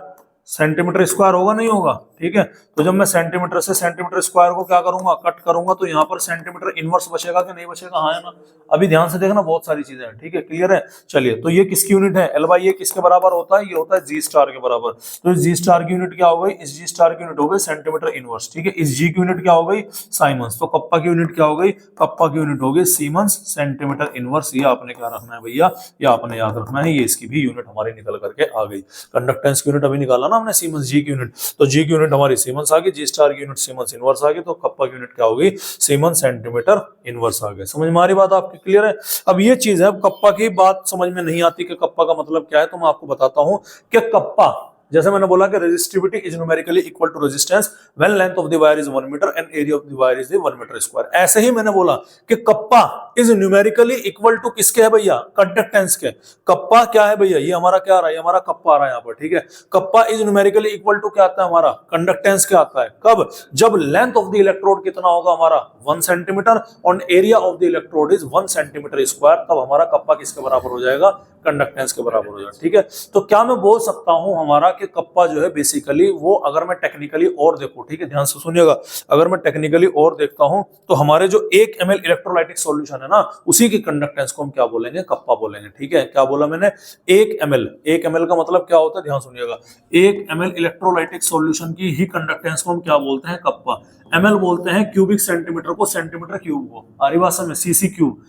सेंटीमीटर स्क्वायर होगा नहीं होगा, ठीक है। तो जब मैं सेंटीमीटर से सेंटीमीटर स्क्वायर को क्या करूंगा, कट करूंगा, तो यहाँ पर सेंटीमीटर इनवर्स बचेगा कि नहीं बचेगा, हाँ है ना। अभी ध्यान से देखना, बहुत सारी चीजें हैं, ठीक है, क्लियर है। चलिए, तो ये किसकी यूनिट है, L बाई ए किसके बराबर होता है, ये होता है जी स्टार के बराबर। तो जी स्टार की यूनिट क्या हो गई, इस जी स्टार की यूनिट हो गई सेंटीमीटर इनवर्स, ठीक है। इस जी की यूनिट क्या हो गई, साइमंस। तो कप्पा की यूनिट क्या हो गई, कप्पा की यूनिट हो गई सीमंस सेंटीमीटर इनवर्स। ये आपने क्या रखना है भैया, ये आपने याद रखना है। ये इसकी भी यूनिट हमारी निकल करके आ गई। कंडक्टेंस की यूनिट अभी निकाला ना हमने, सीमंस जी की यूनिट, तो जी की यूनिट हमारी सीमंस आ गई, जी स्टार की यूनिट सीमंस इनवर्स आ गई, तो कप्पा की यूनिट क्या होगी, सीमंस सेंटीमीटर इनवर्स आ गई। समझ में आ रही बात आपकी, क्लियर है। अब ये चीज है, कप्पा की बात समझ में नहीं आती कि कप्पा का मतलब क्या है, तो मैं आपको बताता हूं कि कप्पा, जैसे मैंने बोला कि resistivity is numerically equal to resistance when length of the wire is 1 metre and area of the wire is 1 metre square. ऐसे ही मैंने बोला कि kappa is numerically equal to किसके है भैया, कंडक्टेंस के। कप्पा क्या है भैया, ये हमारा क्या आ रहा है, हमारा कप्पा आ रहा है यहाँ पर, ठीक है। Kappa is numerically equal to क्या आता है हमारा, कंडक्टेंस के आता है। कब, जब लेंथ ऑफ द इलेक्ट्रोड कितना होगा हमारा 1 सेंटीमीटर और area of the electrode is 1 centimetre square, तब हमारा कप्पा किसके बराबर हो जाएगा, कंडक्टेंस के बराबर हो जाएगा, ठीक है। तो क्या मैं बोल सकता हूं हमारा कि कप्पा जो है बेसिकली वो, अगर मैं टेक्निकली और देखूं, ठीक है, ध्यान से सुनिएगा, अगर मैं टेक्निकली और देखता हूं तो हमारे जो 1 ml इलेक्ट्रोलाइटिक सॉल्यूशन है ना, उसी की कंडक्टेंस को हम क्या बोलेंगे, कप्पा बोलेंगे, ठीक है। क्या बोला मैंने, 1 ml का मतलब क्या होता है, ध्यान सुनिएगा, 1 ml इलेक्ट्रोलाइटिक सॉल्यूशन की ही कंडक्टेंस को हम क्या बोलते हैं, कप्पा। ml बोलते हैं क्यूबिक सेंटीमीटर को, सेंटीमीटर क्यूब को, आरी भाषा में सीसी क्यूब,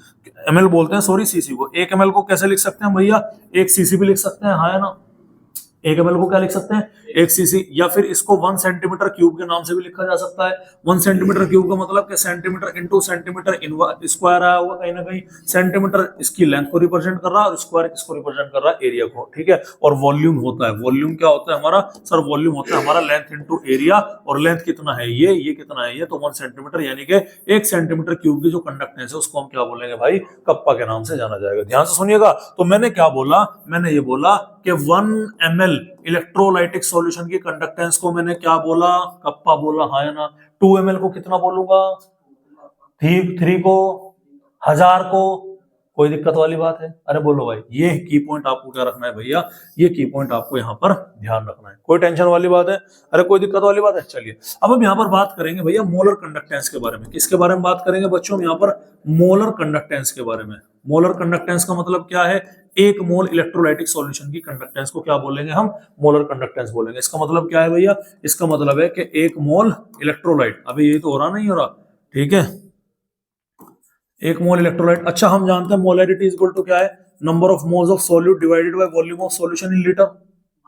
ml बोलते हैं, सॉरी सीसी को। 1 ml को कैसे लिख सकते हैं भैया, 1 सीसी भी लिख सकते हैं, हाँ है ना। 1 ml को क्या लिख सकते हैं, 1 सीसी, या फिर इसको 1 सेंटीमीटर क्यूब के नाम से भी लिखा जा सकता है। 1 सेंटीमीटर क्यूब का मतलब कि सेंटीमीटर इंटू सेंटीमीटर स्क्वायर आया होगा कहीं ना कहीं। सेंटीमीटर इसकी लेंथ को रिप्रेजेंट कर रहा है और स्क्वायर किसको रिप्रेजेंट कर रहा है, एरिया को, ठीक है। और वॉल्यूम होता है, वॉल्यूम क्या होता है हमारा सर, वॉल्यूम होता है हमारा लेंथ इंटू एरिया, और लेंथ कितना है ये कितना है, ये तो 1 सेंटीमीटर, यानी कि 1 सेंटीमीटर क्यूब की जो कंडक्टेंस है उसको हम क्या बोलेंगे भाई, कप्पा के नाम से जाना जाएगा। ध्यान से सुनिएगा। तो मैंने क्या बोला, मैंने ये बोला कि 1 ml इलेक्ट्रोलाइटिक सॉल्यूशन की कंडक्टेंस को मैंने क्या बोला, कप्पा बोला, हाँ है ना। 2 ml को कितना बोलूंगा, 3 को, 1000 को, कोई दिक्कत वाली बात है? अरे बोलो भाई, ये की पॉइंट आपको क्या रखना है भैया, ये की पॉइंट आपको यहाँ पर ध्यान रखना है। कोई टेंशन वाली बात है? अरे कोई दिक्कत वाली बात है? चलिए अब हम यहाँ पर बात करेंगे भैया मोलर कंडक्टेंस के बारे में। किसके बारे में बात करेंगे बच्चों, हम यहाँ पर मोलर कंडक्टेंस के बारे में। मोलर कंडक्टेंस का मतलब क्या है, 1 मोल इलेक्ट्रोलाइटिक सॉल्यूशन की कंडक्टेंस को क्या बोलेंगे हम, मोलर कंडक्टेंस बोलेंगे। इसका मतलब क्या है भैया, इसका मतलब है कि 1 मोल इलेक्ट्रोलाइट, अभी ये तो हो रहा नहीं हो रहा, ठीक है, 1 मोल इलेक्ट्रोलाइट। अच्छा हम जानते हैं मोलैरिटी इज इक्वल टू क्या है, number of moles of solute divided by volume of solution in litre,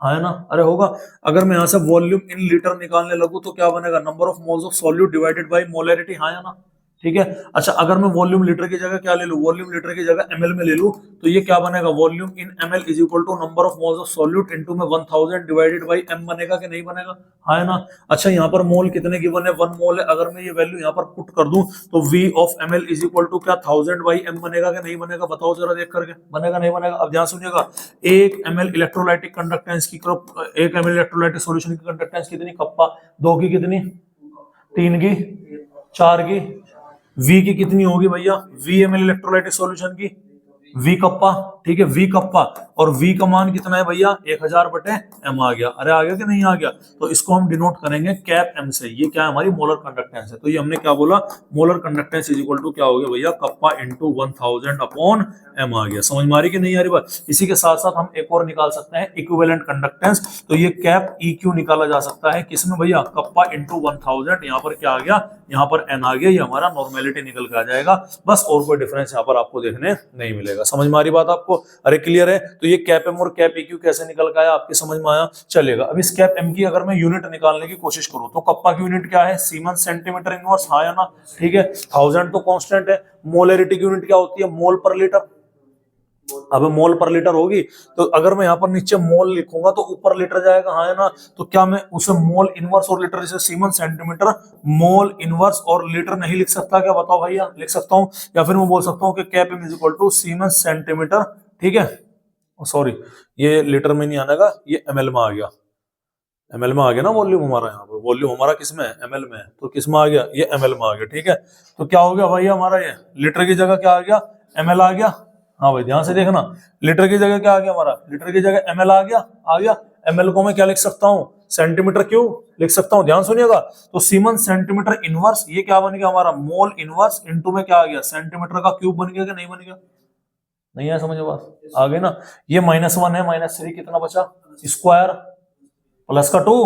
हाँ है ना। अरे होगा, अगर मैं यहाँ से वॉल्यूम इन लीटर निकालने लगूं तो क्या बनेगा, number of moles of solute divided by molarity, हाँ है ना, ठीक है। अच्छा अगर मैं वॉल्यूम लीटर की जगह क्या ले लूं, वॉल्यूम लीटर की जगह ml में ले लूं, तो ये क्या बनेगा, volume in ml is equal to number of moles of solute into में 1000 डिवाइडेड बाय m बनेगा कि नहीं बनेगा, हाँ है ना। अच्छा यहाँ पर मोल कितने गिवन है, 1 मोल है। अगर मैं ये वैल्यू यहाँ पर पुट कर दूं तो v ऑफ ml इज इक्वल टू क्या 1000 बाई m बनेगा कि नहीं बनेगा, बताओ जरा देख करके, बनेगा नहीं बनेगा। अब ध्यान सुनिएगा, 1 ml इलेक्ट्रोलाइटिक कंडक्टेंस की, 1 ml इलेक्ट्रोलाइटिक सॉल्यूशन की कंडक्टेंस कितनी, कप्पा, 2 की कितनी, 3 की, 4 की, V की कितनी होगी भैया, V ml इलेक्ट्रोलाइटिक सॉल्यूशन की, V कप्पा, ठीक है, V कप्पा, और V का मान कितना है भैया, 1000 बटे m आ गया। अरे आ गया कि नहीं आ गया, तो इसको हम डिनोट करेंगे कैप m से। ये क्या है, हमारी मोलर कंडक्टेंस है। तो ये हमने क्या बोला, molar conductance is equal to क्या हो गया भैया, कप्पा इंटू 1000 अपॉन m आ गया। समझ में आ रही कि नहीं आ रही बात। इसी के साथ साथ हम एक और निकाल सकते हैं इक्विवेलेंट कंडक्टेंस। तो ये कैप EQ निकाला जा सकता है किसमें भैया, कप्पा इंटू 1000, यहाँ पर क्या आ गया, यहाँ पर n आ गया, ये हमारा नॉर्मेलिटी निकल के आ जाएगा बस, और कोई डिफरेंस यहाँ पर आपको देखने नहीं मिलेगा। समझ में आ रही बात आपको। आपको? अरे क्लियर है। तो ये कैप एम और कैप EQ कैसे निकल के आया, आपकी समझ में आया? चलेगा। अब इस कैप एम की अगर मैं यूनिट निकालने की कोशिश करूं तो कप्पा की यूनिट क्या है? सीमेंस सेंटीमीटर इनवर्स, हाँ या ना? ठीक है, 1000 तो कांस्टेंट है। मोलरिटी की यूनिट क्या होती है? मोल पर लीटर। अब मोल पर लीटर होगी तो अगर मैं यहाँ पर नीचे मोल लिखूंगा तो ऊपर लीटर जाएगा, हाँ है ना? तो क्या मैं उसे मोल इनवर्स और लीटर, जैसे सीमेंस सेंटीमीटर मोल इनवर्स और लीटर नहीं लिख सकता क्या? बताओ भैया, लिख सकता हूँ। या फिर मैं बोल सकता हूँ कि cap M is equal to siemens centimetre, ठीक है, सॉरी ये लीटर में नहीं आने का, ये एमएल में आ गया। एमएल में आ गया ना वॉल्यूम हमारा, यहाँ पर वॉल्यूम हमारा किस में है? एमएल में है। तो किस में आ गया? ये एमएल में आ गया, ठीक है। तो क्या हो गया भाई हमारा, ये लीटर की जगह क्या आ गया? एमएल आ गया। हाँ भाई ध्यान से देखना, लीटर की जगह क्या आ गया हमारा? लीटर की जगह एमएल आ गया, आ गया। एमएल को मैं क्या लिख सकता हूँ? सेंटीमीटर क्यूब लिख सकता हूँ। ध्यान सुनिएगा, तो सीमेंस सेंटीमीटर इनवर्स, ये क्या बन गया हमारा? मोल इनवर्स इनटू में क्या आ गया? सेंटीमीटर का क्यूब बन गया कि नहीं बन गया? नहीं है समझ बात? आ गई ना? ये -1 है, -3 कितना बचा? स्क्वायर प्लस का 2,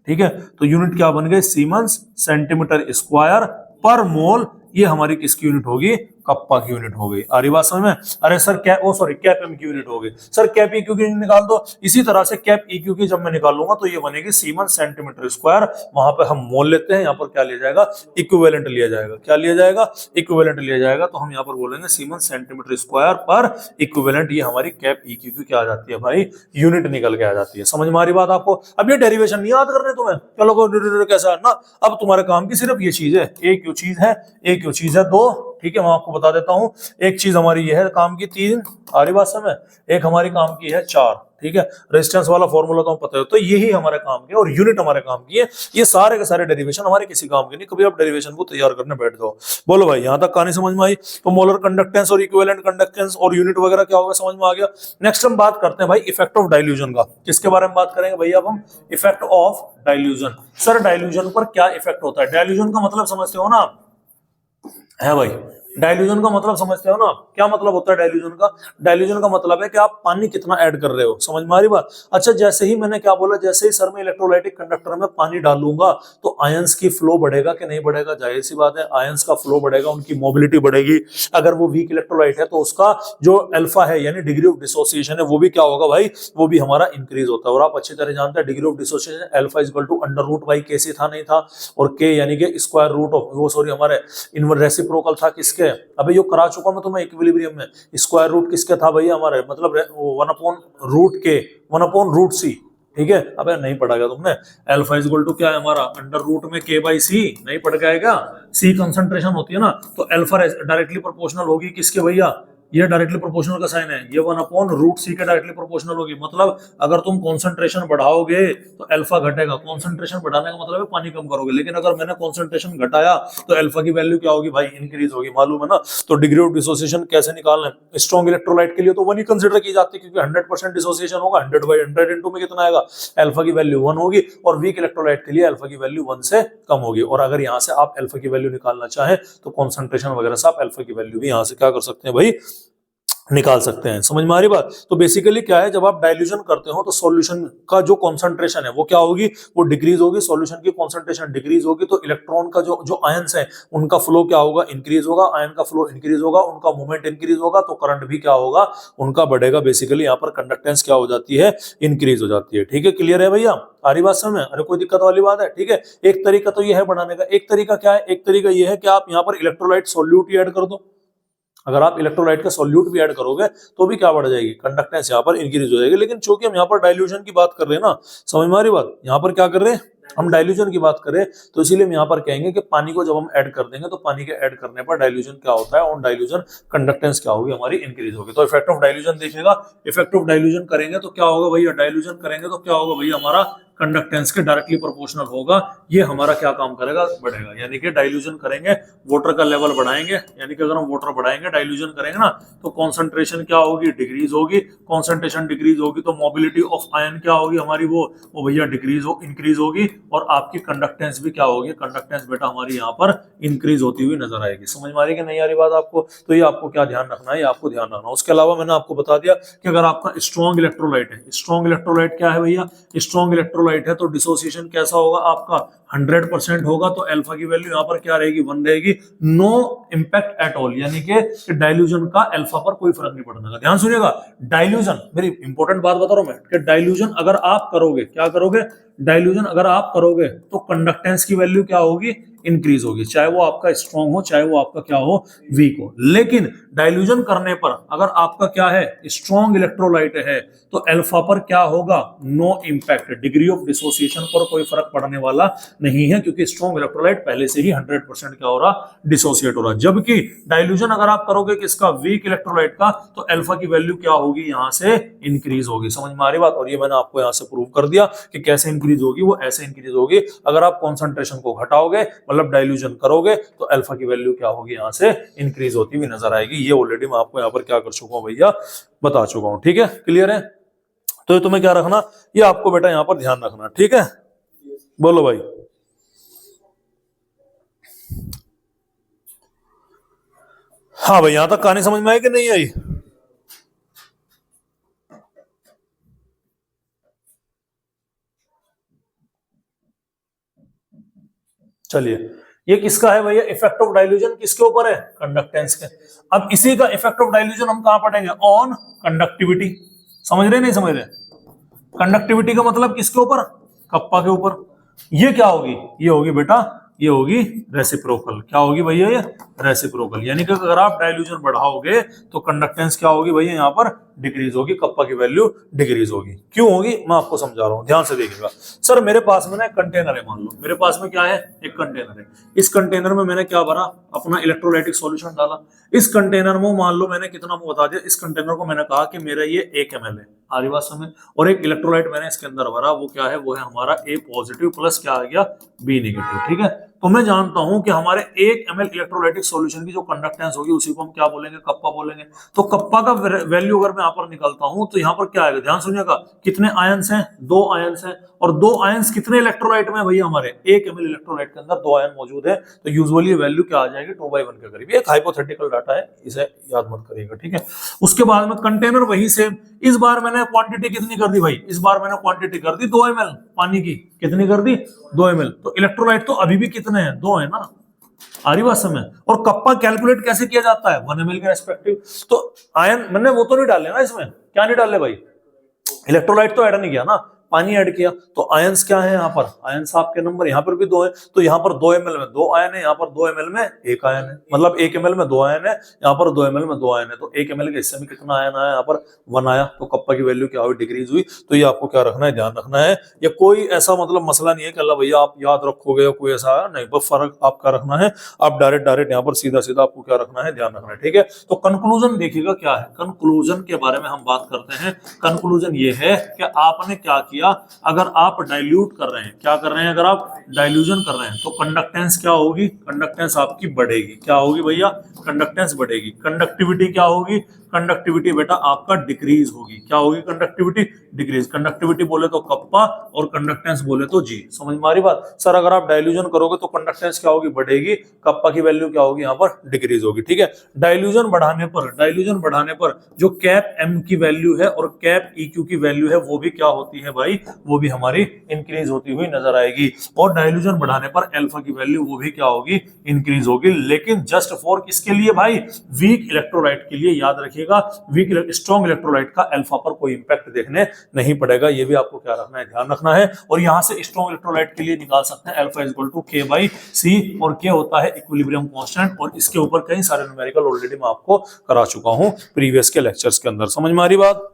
ठीक है। तो यूनिट क्या बन गई? सीमेंस सेंटीमीटर स्क्वायर पर मोल। ये हमारी किसकी यूनिट होगी? कप्पा की यूनिट हो गई। आ रही बात समझ में? अरे सर कैप एम की यूनिट हो गई। सर कैप EQ की निकाल दो। इसी तरह से कैप EQ की जब मैं निकालूंगा तो ये बनेगी सीमेंस सेंटीमीटर स्क्वायर। वहां पे हम मोल लेते हैं, यहाँ पर क्या लिया जाएगा? इक्विवेलेंट लिया जाएगा। क्या लिया जाएगा? इक्विवेलेंट लिया जाएगा। तो हम यहाँ पर बोलेंगे सीमेंस सेंटीमीटर स्क्वायर पर इक्विवेलेंट। ये हमारी कैप EQ की क्या आ जाती है भाई? यूनिट निकल के आ जाती है। समझ में आ रही बात आपको? अब ये डेरिवेशन नहीं याद करने तुम्हें, चलो कैसा ना, अब तुम्हारे काम की सिर्फ ये चीज है। एक क्यों चीज है, एक क्यों चीज है, 2, ठीक है। मैं आपको बता देता हूं, एक चीज हमारी ये है काम की 3, आ रही बात समझ? एक हमारी काम की है 4, ठीक है। रेजिस्टेंस वाला फॉर्मूला तो हम पता है, तो यही हमारे काम की और यूनिट हमारे काम की है। ये सारे के सारे डेरिवेशन हमारे किसी काम के नहीं। कभी आप डेरिवेशन को तैयार करने बैठ जाओ। बोलो भाई यहां तक कहानी समझ में आई? तो मोलर कंडक्टेंस और इक्विवेलेंट कंडक्टेंस और यूनिट वगैरह क्या होगा समझ में आ गया। नेक्स्ट हम बात करते हैं भाई इफेक्ट ऑफ डाइल्यूजन का। किसके बारे में बात करेंगे भैया? अब हम effect of dilution. Sir dilution पर क्या इफेक्ट होता है? डाइल्यूजन का मतलब समझते हो ना? है भाई, डाइल्यूजन का मतलब समझते हो ना? क्या मतलब होता है डाइल्यूजन का? डाइल्यूजन का मतलब है कि आप पानी कितना ऐड कर रहे हो। समझ में आ रही बात? अच्छा, जैसे ही मैंने क्या बोला, जैसे ही सर मैं इलेक्ट्रोलाइटिक कंडक्टर में पानी डालूंगा तो आयंस की फ्लो बढ़ेगा कि नहीं बढ़ेगा? जाहिर सी बात है, आयंस का फ्लो बढ़ेगा, उनकी मोबिलिटी बढ़ेगी। अगर वो वीक इलेक्ट्रोलाइट है तो उसका जो अल्फा है यानी डिग्री ऑफ डिसोसिएशन है, वो भी क्या होगा भाई? वो भी हमारा इंक्रीज होता है। और आप अच्छी तरह जानते हैं degree of dissociation alpha equal to √/, कैसे था नहीं था, और के यानी कि स्क्वायर रूट ऑफ, वो सॉरी हमारे इनवर्स रेसिप्रोकल था किसके? अबे यो करा चुका मैं तुम्हें इक्विलिब्रियम में। स्क्वायर रूट किसके था भैया? हमारे मतलब 1/√K 1/√C, ठीक है। अबे नहीं पढ़ा गया तुमने? अल्फा इक्वल टू क्या है हमारा? √में K/C। नहीं पढ़ गया क्या? C कंसंट्रेशन होती है ना, तो अल्फा डायरेक्टली प्रोपोर्शनल होगी किसके भैया? ये डायरेक्टली प्रोपोर्शनल का साइन है, ये 1/√C के डायरेक्टली प्रोपोर्शनल होगी। मतलब अगर तुम कंसंट्रेशन बढ़ाओगे तो अल्फा घटेगा। कंसंट्रेशन बढ़ाने का मतलब है पानी कम करोगे, लेकिन अगर मैंने कंसंट्रेशन घटाया तो अल्फा की वैल्यू क्या होगी भाई? इंक्रीज होगी, मालूम है ना? तो डिग्री ऑफ डिसोसिएशन कैसे निकालना है? स्ट्रॉन्ग इलेक्ट्रोलाइट के लिए तो 1 ही कंसीडर की जाती है, क्योंकि 100% डिसोसिएशन होगा। 100/100 इनटू में कितना आएगा? अल्फा की वैल्यू 1 होगी। और वीक इलेक्ट्रोलाइट के लिए अल्फा की वैल्यू 1 से कम होगी। और अगर यहाँ से आप अल्फा की वैल्यू निकालना चाहें तो कॉन्सेंट्रेशन वगैरह से आप अल्फा की वैल्यू भी यहाँ से क्या कर सकते हैं भाई? निकाल सकते हैं। समझ में आ रही बात? तो बेसिकली क्या है, जब आप डाइल्यूशन करते हो तो सॉल्यूशन का जो कंसंट्रेशन है वो क्या होगी? वो डिक्रीज होगी। सॉल्यूशन की कंसंट्रेशन डिक्रीज होगी तो इलेक्ट्रॉन का जो आयंस है उनका फ्लो क्या होगा? इंक्रीज होगा। आयन का फ्लो इंक्रीज होगा, उनका मूवमेंट इंक्रीज होगा, तो करंट भी क्या होगा? उनका बढ़ेगा। बेसिकली यहाँ पर कंडक्टेंस क्या हो जाती है? इंक्रीज हो जाती है। ठीक है, क्लियर है भैया? आ रही बात समझ में? अरे कोई दिक्कत वाली बात है? ठीक है, एक तरीका तो ये है बढ़ाने का। एक तरीका क्या है? एक तरीका ये है कि आप यहाँ पर इलेक्ट्रोलाइट सोल्यूट ऐड कर दो। अगर आप इलेक्ट्रोलाइट का सॉल्यूट भी ऐड करोगे तो भी क्या बढ़ जाएगी? कंडक्टेंस यहाँ पर इंक्रीज हो जाएगी। लेकिन चूंकि हम यहाँ पर डाइल्यूशन की बात कर रहे हैं ना, समझ में आ रही बात? यहाँ पर क्या कर रहे हैं हम? डाइल्यूशन की बात करें, तो इसीलिए हम यहाँ पर कहेंगे कि पानी को जब हम ऐड कर देंगे तो पानी के ऐड करने पर डाइल्यूशन क्या होता है? ऑन डाइल्यूशन कंडक्टेंस क्या होगी? हमारी इंक्रीज होगी। तो इफेक्ट ऑफ डाइल्यूशन देखिएगा। इफेक्ट ऑफ डाइल्यूशन करेंगे तो क्या होगा भैया? डाइल्यूशन करेंगे तो क्या होगा भैया? हमारा कंडक्टेंस के डायरेक्टली प्रोपोर्शनल होगा। ये हमारा क्या काम करेगा? बढ़ेगा। यानी कि डाइल्यूशन करेंगे, वाटर का लेवल बढ़ाएंगे। यानी कि अगर हम वाटर बढ़ाएंगे, डाइल्यूशन करेंगे ना, तो कॉन्सेंट्रेशन क्या होगी? डिक्रीज होगी। कॉन्सेंट्रेशन डिक्रीज होगी तो मोबिलिटी ऑफ आयन क्या होगी हमारी? वो भैया डिक्रीज इंक्रीज होगी। और आपकी कंडक्टेंस भी क्या होगी? कंडक्टेंस बेटा हमारी यहाँ पर इंक्रीज होती हुई नजर आएगी। समझ में आ रही कि नहीं आ रही बात आपको? तो ये आपको क्या ध्यान रखना है? ये आपको ध्यान रखना। उसके अलावा मैंने आपको बता दिया कि अगर आपका स्ट्रॉन्ग इलेक्ट्रोलाइट है, स्ट्रॉन्ग इलेक्ट्रोलाइट क्या है भैया? स्ट्रॉन्ग इलेक्ट्रोलाइट इलेक्ट्रोलाइट है तो डिसोसिएशन कैसा होगा आपका 100% होगा, तो अल्फा की वैल्यू यहाँ पर क्या रहेगी 1 रहेगी। नो इंपैक्ट एट ऑल, यानी कि डाइल्यूजन का अल्फा पर कोई फर्क नहीं पड़ने का। ध्यान सुनिएगा, डाइल्यूजन, मेरी इंपॉर्टेंट बात बता रहा हूं मैं कि डाइल्यूजन अगर आप करोगे, क्या करोगे, डाइल्यूजन अगर आप करोगे तो कंडक्टेंस की वैल्यू क्या होगी, इंक्रीज होगी, चाहे वो आपका स्ट्रॉन्ग हो चाहे वो आपका क्या हो, वीक हो। लेकिन डाइल्यूजन करने पर अगर आपका क्या है, स्ट्रॉन्ग इलेक्ट्रोलाइट है, तो अल्फा पर क्या होगा, no impact, degree of dissociation पर कोई फर्क पड़ने वाला नहीं है, क्योंकि स्ट्रॉन्ग इलेक्ट्रोलाइट पहले से ही 100% क्या हो रहा, डिसोसिएट हो रहा। जबकि डाइल्यूजन अगर आप करोगे किसका, वीक इलेक्ट्रोलाइट का, तो अल्फा की वैल्यू क्या होगी, यहां से इंक्रीज होगी। समझ में आ रही बात? और ये मैंने आपको यहां से प्रूव कर दिया कि कैसे इंक्रीज होगी, वो ऐसे इंक्रीज होगी अगर आप कॉन्सेंट्रेशन को घटाओगे, मतलब डाइल्यूजन करोगे, तो अल्फा की वैल्यू क्या होगी, यहां से इंक्रीज होती हुई नजर आएगी। ये ऑलरेडी मैं आपको यहां पर क्या कर चुका हूं भैया, बता चुका हूं। ठीक है, क्लियर है? तो तुम्हें क्या रखना, ये आपको बेटा यहां पर ध्यान रखना। ठीक है, बोलो भाई। हाँ भाई, यहां तक कहानी समझ में आई कि नहीं आई? चलिए, ये किसका है भैया, इफेक्ट ऑफ डाइल्यूजन किसके ऊपर है, कंडक्टेंस के। अब इसी का इफेक्ट ऑफ डाइल्यूजन हम कहां पढ़ेंगे, ऑन कंडक्टिविटी। समझ रहे नहीं समझ रहे? कंडक्टिविटी का मतलब किसके ऊपर, कप्पा के ऊपर। ये क्या होगी, ये होगी बेटा, ये होगी रेसिप्रोकल। क्या होगी भैया, ये रेसिप्रोकल, यानी कि अगर आप डाइल्यूजन बढ़ाओगे तो कंडक्टेंस क्या होगी भैया, यहाँ पर डिक्रीज होगी, कप्पा की वैल्यू डिक्रीज होगी। क्यों होगी, मैं आपको समझा रहा हूं, ध्यान से देखिएगा। सर मेरे पास में ना एक कंटेनर है, मान लो मेरे पास में क्या है, एक कंटेनर है। इस कंटेनर में मैंने क्या भरा, अपना इलेक्ट्रोलाइटिक सॉल्यूशन डाला। इस कंटेनर में मान लो मैंने कितना बता दिया, इस कंटेनर को मैंने कहा कि मेरा ये 1 ml है, आरी बात समझ, और एक इलेक्ट्रोलाइट मैंने इसके अंदर भरा, वो क्या है, वो है हमारा A पॉजिटिव प्लस क्या आ गया, B नेगेटिव। ठीक है, तो मैं जानता हूं कि हमारे 1 ml इलेक्ट्रोलाइटिक सॉल्यूशन की जो कंडक्टेंस होगी उसी को हम क्या बोलेंगे, कप्पा बोलेंगे। तो कप्पा का वैल्यू अगर मैं यहाँ पर निकालता हूं तो यहाँ पर क्या आएगा, ध्यान सुनिएगा, कितने आयंस हैं, 2 आयंस हैं, और 2 आयंस कितने इलेक्ट्रोलाइट में भैया, हमारे 1 ml इलेक्ट्रोलाइट के अंदर 2 आयन मौजूद है। तो यूजुअली वैल्यू क्या आ जाएगी, 2/1 के करीब। एक हाइपोथेटिकल डाटा है, इसे याद मत करिएगा। ठीक है, उसके बाद में कंटेनर वही सेम, इस बार मैंने क्वांटिटी कितनी कर दी भाई, इस बार मैंने क्वांटिटी कर दी 2 ml पानी की, कितनी कर दी, 2 ml। तो इलेक्ट्रोलाइट तो अभी भी कितने हैं, 2 है ना, आ रही बात समझ। और कप्पा कैलकुलेट कैसे किया जाता है, 1 ml के रेस्पेक्टिव। तो आयन मैंने वो तो नहीं डाले ना इसमें, क्या नहीं डाले भाई, इलेक्ट्रोलाइट तो ऐड नहीं किया ना, पानी ऐड किया। तो आयंस क्या है यहाँ पर, आयंस आपके नंबर यहाँ पर भी 2 है, तो यहाँ पर 2 ml में 2 आयन है, यहाँ पर 2 ml में 1 आयन है, मतलब 1 ml में 2 आयन है, यहाँ पर 2 ml में 2 आयन है। तो 1 ml के हिस्से में कितना आयन आया, यहाँ पर 1 आया। तो कप्पा की वैल्यू क्या हुई, डिक्रीज हुई। तो ये आपको क्या रखना है, ध्यान रखना है। ये कोई ऐसा मतलब मसला नहीं है कि अल्लाह भैया आप याद रखोगे या कोई ऐसा नहीं, बस फर्क आपका रखना है। आप डायरेक्ट यहाँ पर सीधा सीधा आपको क्या रखना है, ध्यान रखना है। ठीक है, तो कंक्लूजन देखिएगा क्या है, कंक्लूजन के बारे में हम बात करते हैं। कंक्लूजन ये है कि आपने क्या किया, अगर आप डाइल्यूट कर रहे हैं, क्या कर रहे हैं, अगर आप डाइल्यूजन कर रहे हैं तो कंडक्टेंस क्या होगी, कंडक्टेंस आपकी बढ़ेगी। क्या होगी भैया, कंडक्टेंस बढ़ेगी। कंडक्टिविटी क्या होगी, कंडक्टिविटी बेटा आपका डिक्रीज होगी। क्या होगी, कंडक्टिविटी डिक्रीज। कंडक्टिविटी बोले तो कप्पा और कंडक्टेंस बोले तो जी। समझ में आ रही बात? सर अगर आप डाइल्यूजन करोगे तो कंडक्टेंस क्या होगी, बढ़ेगी, कप्पा की वैल्यू क्या होगी, यहाँ पर डिक्रीज होगी। ठीक है, डाइल्यूजन बढ़ाने पर जो कैप एम की वैल्यू है और कैप EQ की वैल्यू है वो भी क्या होती है भाई, वो भी हमारी इंक्रीज होती हुई नजर आएगी। और डाइल्यूजन बढ़ाने पर अल्फा की वैल्यू वो भी क्या होगी, इंक्रीज होगी। लेकिन जस्ट फॉर किसके लिए भाई, वीक इलेक्ट्रोलाइट के लिए। याद रखिएगा, वीक स्ट्रॉन्ग इलेक्ट्रोलाइट का अल्फा पर कोई इंपैक्ट देखने नहीं पड़ेगा। ये भी आपको क्या रखना है, ध्यान रखना है। और यहां से स्ट्रॉन्ग इलेक्ट्रोलाइट के लिए निकाल सकते हैं अल्फा इक्वल टू K/C, और K होता है इक्विलिब्रियम कांस्टेंट। और इसके ऊपर कई सारे न्यूमेरिकल ऑलरेडी मैं आपको करा चुका हूं प्रीवियस के लेक्चर्स के अंदर। समझ में आ रही बात?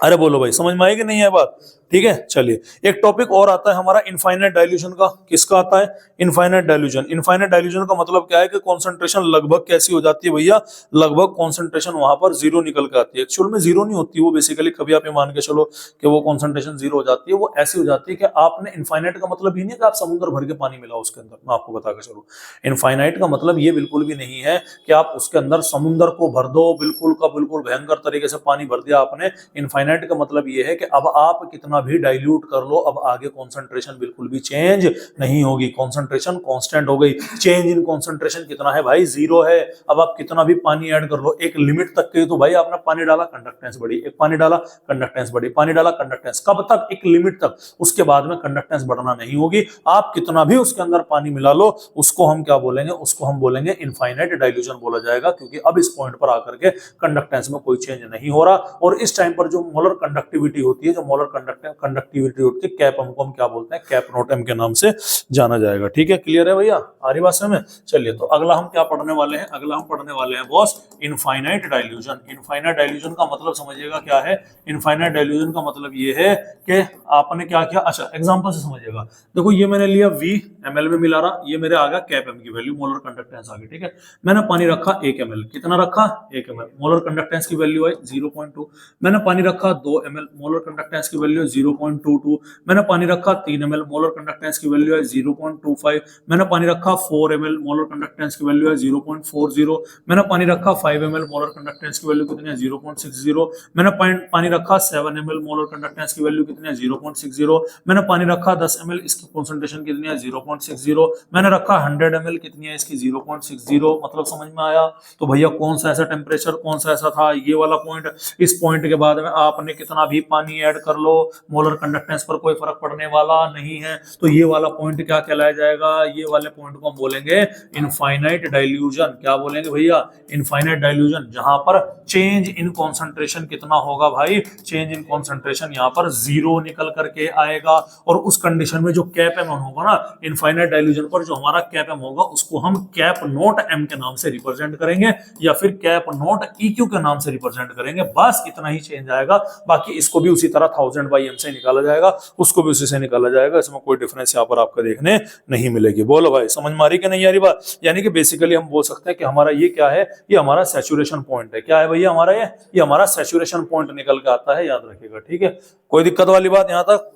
अरे बोलो भाई, समझ में आई कि नहीं है बात? ठीक है, चलिए एक टॉपिक और आता है हमारा इनफाइनाइट डाइल्यूशन का। किसका आता है, इनफाइनाइट डाइल्यूशन। इनफाइनाइट डाइल्यूशन का मतलब क्या है कि कंसंट्रेशन लगभग कैसी हो जाती है भैया, लगभग कंसंट्रेशन वहां पर जीरो निकल के आती है। एक्चुअल में जीरो नहीं होती वो, बेसिकली कभी आप ये मान के चलो कि वो कंसंट्रेशन जीरो हो जाती है। वो ऐसी हो जाती है कि आपने इनफाइनाइट का मतलब ही नहीं है कि आप समुद्र भर के पानी मिला उसके अंदर। मैं आपको बता के चलूं, इनफाइनाइट का मतलब ये बिल्कुल भी नहीं है कि आप उसके अंदर समुद्र को भर दो, बिल्कुल का बिल्कुल भयंकर तरीके से पानी भर दिया आपने। इनफाइनाइट का मतलब ये है कि अब आप कितना कितना भी डाइल्यूट कर लो, अब आगे कॉन्सेंट्रेशन बिल्कुल भी चेंज नहीं होगी, कॉन्सेंट्रेशन कांस्टेंट हो गई। चेंज इन कॉन्सेंट्रेशन कितना है भाई, 0 है। अब आप कितना भी पानी ऐड कर लो एक लिमिट तक के, तो भाई आपने पानी डाला कंडक्टेंस बढ़ी, एक पानी डाला कंडक्टेंस बढ़ी, पानी डाला कंडक्टेंस, कब तक, एक लिमिट तक, उसके बाद में कंडक्टेंस बढ़ना नहीं होगी। आप कितना भी उसके अंदर पानी मिला लो, उसको हम क्या बोलेंगे, उसको हम बोलेंगे इनफाइनाइट डाइल्यूशन बोला जाएगा, क्योंकि अब इस पॉइंट पर आकर के कंडक्टेंस में कोई चेंज नहीं हो रहा। और इस टाइम पर जो मोलर कंडक्टिविटी होती है, जो मोलर कंडक्टिविटी होती है, कैप एम को हम क्या बोलते हैं, कैप नॉट एम के नाम से जाना जाएगा। ठीक है, क्लियर है भैया, आ रही बात समझ में? चलिए, तो अगला हम क्या पढ़ने वाले हैं, अगला हम पढ़ने वाले हैं boss infinite dilution. Infinite dilution का मतलब समझिएगा क्या है। इनफाइनाइट डाइल्यूशन का मतलब ये है कि आपने क्या किया, अच्छा एग्जांपल से समझिएगा। देखो ये मैंने लिया V ml में मिला रहा, ये मेरे आ गया कैप एम की वैल्यू, मोलर कंडक्टेंस आ गई। ठीक है, मैंने पानी रखा 1 ml, कितना रखा 1 ml, मोलर कंडक्टेंस की वैल्यू है 0.2। मैंने पानी रखा 2 ml, मोलर कंडक्टेंस की वैल्यू है 0.22। मैंने पानी रखा 3 ml, मोलर कंडक्टेंस की वैल्यू है 0.25। मैंने पानी रखा 4 ml, मोलर कंडक्टेंस की वैल्यू है 0.40। मैंने पानी रखा 5 ml, मोलर कंडक्टेंस की वैल्यू कितनी है 0.60। मैंने पानी रखा 7 ml, मोलर कंडक्टेंस की वैल्यू कितनी है 0.60। मैंने पानी रखा 10 ml, इसकी कॉन्सेंट्रेशन कितनी है 0.60। मैंने रखा 100 ml, कितनी है इसकी 0.60। मतलब समझ में आया? तो भैया कौन सा ऐसा टेम्परेचर, कौन सा ऐसा था, ये वाला पॉइंट। इस पॉइंट के बाद में आपने कितना भी पानी ऐड कर लो, मोलर कंडक्टेंस पर कोई फर्क पड़ने वाला नहीं है। तो ये वाला पॉइंट क्या कहलाया जाएगा, ये वाले पॉइंट को हम बोलेंगे इनफाइनाइट डाइल्यूशन। क्या बोलेंगे भैया, इनफाइनाइट डाइल्यूशन, जहां पर चेंज इन कॉन्सेंट्रेशन कितना होगा भाई, चेंज इन कॉन्सेंट्रेशन यहाँ पर 0 निकल करके आएगा। और उस कंडीशन में जो कैप एम होगा ना, इनफाइनाइट डाइल्यूशन पर जो हमारा कैप एम होगा, उसको हम कैप नॉट एम के नाम से रिप्रेजेंट करेंगे, या फिर कैप नॉट EQ के नाम से रिप्रेजेंट करेंगे। बस इतना ही चेंज आएगा, बाकी इसको भी उसी तरह 1000/m से निकाला जाएगा, उसको भी उसी से निकाला जाएगा। इसमें कोई डिफरेंस यहाँ पर आपको देखने नहीं मिलेगी। बोलो भाई, समझ में आ रही कि नहीं आ रही बात? यानी कि बेसिकली हम बोल सकते हैं कि हमारा ये क्या है, ये हमारा सैचुरेशन पॉइंट है। क्या है भैया हमारा, ये हमारा सैचुरेशन पॉइंट निकल के आता है, याद रखिएगा। ठीक है, कोई दिक्कत वाली बात यहां तक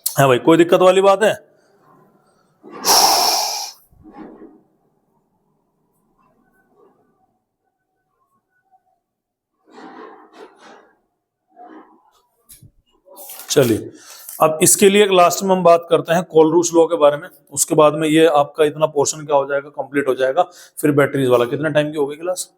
है भाई, कोई दिक्कत वाली बात है? चलिए, अब इसके लिए लास्ट में हम बात करते हैं कोलरूस लॉ के बारे में। उसके बाद में ये आपका इतना पोर्शन क्या हो जाएगा, कंप्लीट हो जाएगा। फिर बैटरीज वाला कितने टाइम की हो गई क्लास?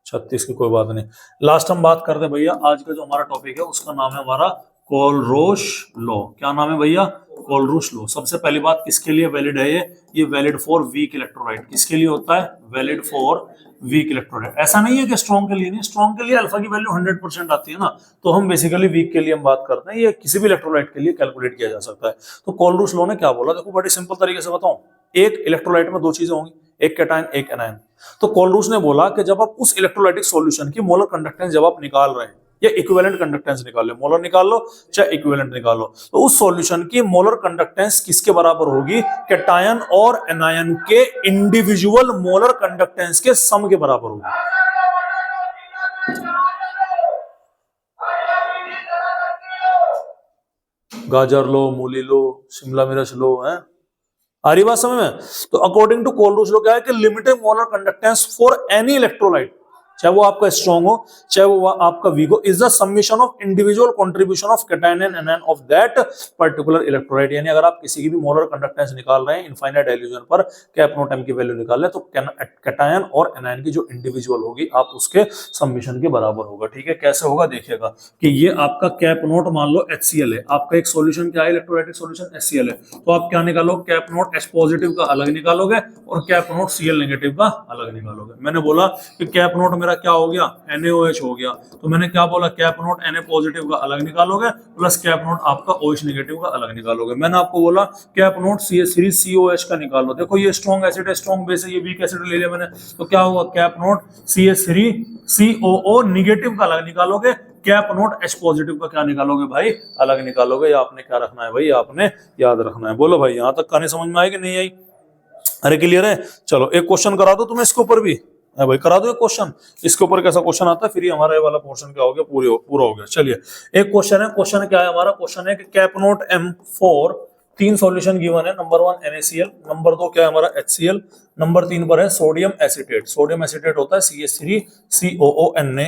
36 की, कोई बात नहीं। लास्ट हम बात करते हैं भैया, आज का जो हमारा टॉपिक है उसका नाम है हमारा कोलरोश लॉ। क्या नाम है भैया? कोलरोश लॉ। सबसे पहली बात, किसके लिए वैलिड है ये वैलिड फॉर वीक इलेक्ट्रोलाइट। किसके लिए होता है? Valid for weak electrolyte. ऐसा नहीं है कि स्ट्रॉन्ग के लिए नहीं, स्ट्रॉन्ग के लिए अल्फा की वैल्यू 100% आती है ना, तो हम बेसिकली वीक के लिए हम बात करते हैं। ये किसी भी इलेक्ट्रोलाइट के लिए कैलकुलेट किया जा सकता है। तो कोलरोश लॉ ने क्या बोला, देखो बड़ी सिंपल तरीके से बताऊं, एक इलेक्ट्रोलाइट में 2 चीजें होंगी, एक कैटायन एक एनायन। तो कोलरोश ने बोला कि जब आप उस इलेक्ट्रोलाइटिक सॉल्यूशन की मोलर कंडक्टेंस जब आप निकाल रहे हैं, या इक्विवेलेंट कंडक्टेंस निकाल लो, मोलर निकाल लो चाहे इक्विवेलेंट निकाल लो, तो उस सॉल्यूशन की मोलर कंडक्टेंस किसके बराबर होगी? कैटायन और एनायन के इंडिविजुअल मोलर कंडक्टेंस के सम के बराबर होगी। गाजर लो, मूली लो, शिमला मिर्च लो, है आ रही बात समझ में? तो अकॉर्डिंग टू कोलरोश लॉ क्या है कि limited molar conductance for any electrolyte, चाहे वो आपका स्ट्रॉन्ग हो चाहे वो आपका वीक हो, is the summation of individual contribution of cation and anion of that particular electrolyte. यानी अगर आप किसी की भी मोलर कंडक्टेंस निकाल रहे हैं इनफाइनाइट डाइल्यूशन पर, कैप नॉट एम की वैल्यू निकाल रहे हैं, तो कैटायन और एनायन की जो इंडिविजुअल होगी आप उसके समेशन के बराबर होगा। ठीक है, कैसे होगा देखिएगा कि ये आपका कैप नॉट मान लो HCl है, आपका एक सॉल्यूशन क्या है, इलेक्ट्रोलाइटिक सॉल्यूशन HCl है, तो आप क्या निकालो, कैप नॉट H पॉजिटिव का अलग निकालोगे और कैप नॉट Cl नेगेटिव का अलग निकालोगे। मैंने बोला कि कैप नॉट मेरा क्या हो गया, NaOH हो गया, तो मैंने क्या बोला, कैप नॉट Na पॉजिटिव का अलग निकालोगे प्लस कैप नॉट आपका OH नेगेटिव का अलग निकालोगे। मैंने आपको बोला कैप नॉट CH3COH का निकालो, देखो ये स्ट्रॉन्ग एसिड है, स्ट्रॉन्ग बेस है, ये वीक एसिड ले लिया मैंने, तो क्या होगा, कैप नॉट CH3COO नेगेटिव का अलग निकालोगे, कैप नॉट H पॉजिटिव का क्या निकालोगे भाई, अलग निकालोगे। या आपने क्या रखना है भाई, आपने याद रखना है। बोलो भाई, यहां तक कहानी समझ में आई कि नहीं आई? अरे क्लियर है? चलो एक क्वेश्चन करा दो तुम्हें इसके ऊपर भी, भाई करा दो एक क्वेश्चन इसके ऊपर, कैसा क्वेश्चन आता है, फिर हमारा ये वाला पोर्शन क्या हो गया, पूरा हो गया। चलिए एक क्वेश्चन है, क्वेश्चन क्या है हमारा, क्वेश्चन है कि cap not M4 3 solution given है, नंबर 1 NaCl, नंबर 2 क्या है हमारा HCl, नंबर 3 पर है सोडियम एसीटेट। सोडियम एसीटेट होता है CH3COONa,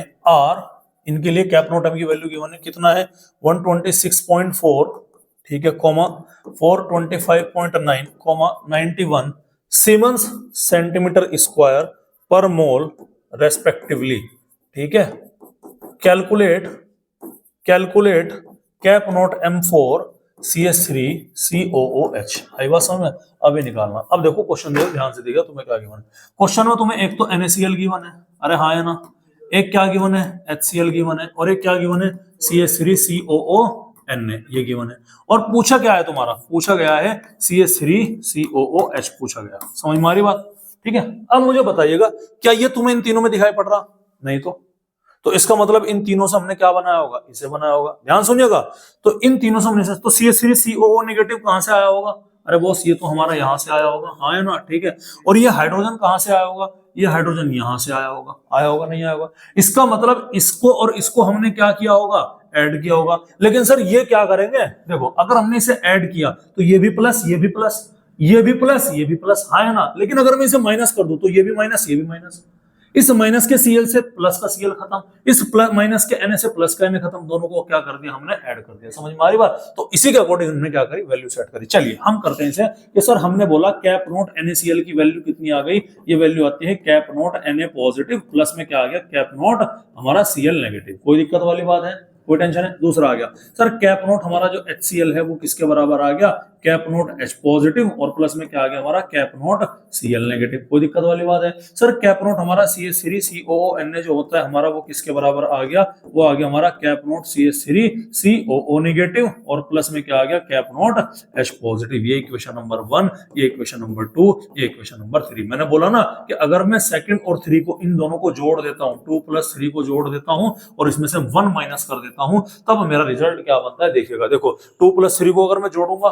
इनके लिए कैप नोट एम की वैल्यू गिवन है, कितना है 126.4, ठीक है, comma 425.9, comma 91 siemens centimetre square पर मोल रेस्पेक्टिवली, ठीक है। Calculate cap note M4 CS3 COOH, आई बात समझ में। अभी निकालना, अब देखो क्वेश्चन देखो ध्यान से, देखा तुम्हें क्या गिवन है क्वेश्चन में। तुम्हें एक तो NaCl गिवन है, अरे हाँ है ना, एक क्या गिवन है HCl गिवन है, और एक क्या गिवन है CS3 COONA, ये गिवन है। और पूछा क्या है तुम्हारा, पूछा गया है CS3 COOH पूछा गया, समझ में आ रही बात, ठीक है। अब मुझे बताइएगा क्या ये तुम्हें इन तीनों में दिखाई पड़ रहा, नहीं तो इसका मतलब इन तीनों से हमने क्या बनाया होगा, इसे बनाया होगा, ध्यान सुनिएगा। तो इन तीनों से हमने तो CS3 COO नेगेटिव कहां से आया होगा, अरे बॉस ये तो हमारा यहां से आया होगा, हाँ है ना, ठीक है। और ये हाइड्रोजन कहां से आया होगा, ये हाइड्रोजन यहां से आया होगा नहीं आया होगा। इसका मतलब इसको और इसको हमने क्या किया होगा, ऐड किया होगा। लेकिन सर ये क्या करेंगे, देखो अगर हमने इसे ऐड किया तो ये भी प्लस, ये भी प्लस, ये भी प्लस, ये भी प्लस, हाँ है ना। लेकिन अगर मैं इसे माइनस कर दूं तो ये भी माइनस, ये भी माइनस, इस माइनस के Cl से प्लस का Cl खत्म, इस प्लस माइनस के Na से प्लस का Na खत्म, दोनों को क्या कर दिया हमने, ऐड कर दिया, समझ में आ रही बात। तो इसी के अकॉर्डिंग हमने क्या करी, वैल्यू सेट करी। चलिए हम करते हैं इसे कि सर हमने बोला कैप नोट NaCl की वैल्यू कितनी आ गई, ये वैल्यू आती है cap note Na positive plus में क्या आ गया, कैप नोट हमारा Cl नेगेटिव, कोई दिक्कत वाली बात है, कोई टेंशन है। दूसरा आ गया सर कैप नोट हमारा जो HCl है वो किसके बराबर आ गया, कैप नोट H पॉजिटिव, और प्लस में क्या आ गया हमारा कैप नोट Cl नेगेटिव, कोई दिक्कत वाली बात है। सर कैप नोट हमारा CS3 COONA जो होता है हमारा वो किसके बराबर आ गया, वो आ गया हमारा cap note CS3 COO negative, और प्लस में क्या आ गया कैप नोट H पॉजिटिव। ये इक्वेशन नंबर 1, ये इक्वेशन नंबर 2, ये इक्वेशन नंबर 3। मैंने बोला ना कि अगर मैं सेकंड और 3 को इन दोनों को जोड़ देता हूं, 2 + 3 को जोड़ देता हूं और इसमें से 1 माइनस कर देता हूं, तब मेरा रिजल्ट क्या बनता है, देखिएगा। देखो 2 + 3 को अगर मैं जोड़ूंगा,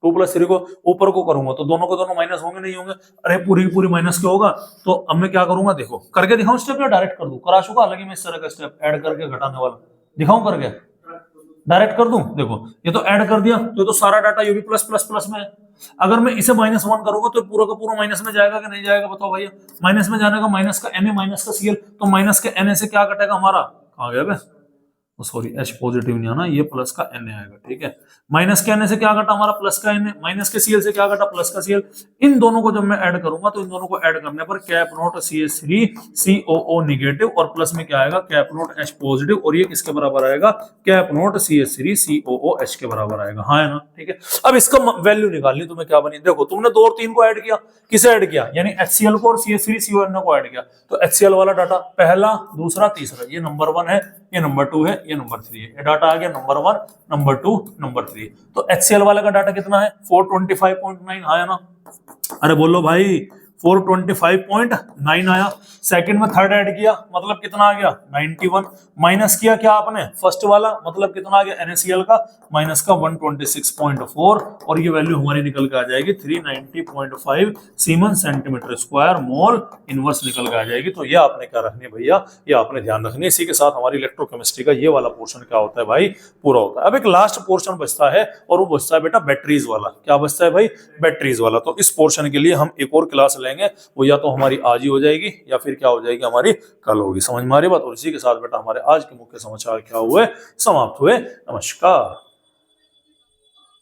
2 + 3 को ऊपर को करूंगा तो दोनों को दोनों माइनस होंगे, नहीं होंगे, अरे पूरी पूरी माइनस के होगा। तो अब मैं क्या करूंगा, देखो करके दिखाऊं स्टेप या डायरेक्ट कर दूं, करा चुका हालांकि मैं इस तरह का स्टेप ऐड करके घटाने वाला, दिखाऊं करके, डायरेक्ट कर दूं। देखो ये तो ऐड कर दिया, तो सारा डाटा ये भी प्लस प्लस प्लस में है। अगर मैं इसे -1 करूंगा तो पूरा का पूरा माइनस में जाएगा कि नहीं जाएगा, बताओ भैया। माइनस में जाने का, माइनस का Na माइनस का Cl, तो माइनस के Na से क्या कटेगा हमारा, आ गया बे, सॉरी H पॉजिटिव नहीं आना, ये प्लस का Na आएगा, ठीक है। माइनस के Na से क्या घटा हमारा, प्लस का Na, माइनस के Cl से क्या घटा, प्लस का Cl। इन दोनों को जब मैं ऐड करूंगा तो इन दोनों को ऐड करने पर cap note CS3 COO negative, और प्लस में क्या आएगा कैप नोट H पॉजिटिव, और ये किसके बराबर आएगा, कैप नोट CS3 COOH के बराबर आएगा, हाँ है ना, ठीक है। अब इसका वैल्यू निकालनी, तुम्हें क्या बनी, देखो तुमने 2 और 3 को ऐड किया, किसे ऐड किया, यानी HCl को और CS3 CONA को ऐड किया। तो HCl वाला डाटा पहला, दूसरा, तीसरा, ये नंबर 1 है, ये नंबर 2 है, ये नंबर 3 है, ये डाटा आ गया नंबर 1, नंबर 2, नंबर 3। तो HCl वाले का डाटा कितना है, 425.9 आया ना, अरे बोलो भाई 425.9 आया। सेकंड में थर्ड ऐड किया, मतलब कितना आ गया 91, माइनस किया क्या आपने फर्स्ट वाला, मतलब कितना आ गया NaCl का, माइनस का 126.4, और ये वैल्यू हमारी निकल के आ जाएगी 390.5 सीमेन सेंटीमीटर स्क्वायर मोल इनवर्स निकल के आ जाएगी। तो ये आपने क्या रखनी है भैया, ये आपने ध्यान रखनी है। इसी के साथ हमारी इलेक्ट्रोकेमिस्ट्री का ये वाला पोर्शन क्या होता है भाई, पूरा होता है। अब एक लास्ट पोर्शन बचता है, और वो बचता है बेटा बैटरीज वाला। क्या बचता है भाई, बैटरीज वाला। तो इस पोर्शन के लिए हम एक और क्लास लेंगे, वो या तो हमारी आज ही हो जाएगी या फिर क्या हो जाएगी हमारी कल होगी, समझ में आ रही बात। और इसी के साथ बेटा हमारे आज के मुख्य समाचार क्या हुए, समाप्त हुए। नमस्कार।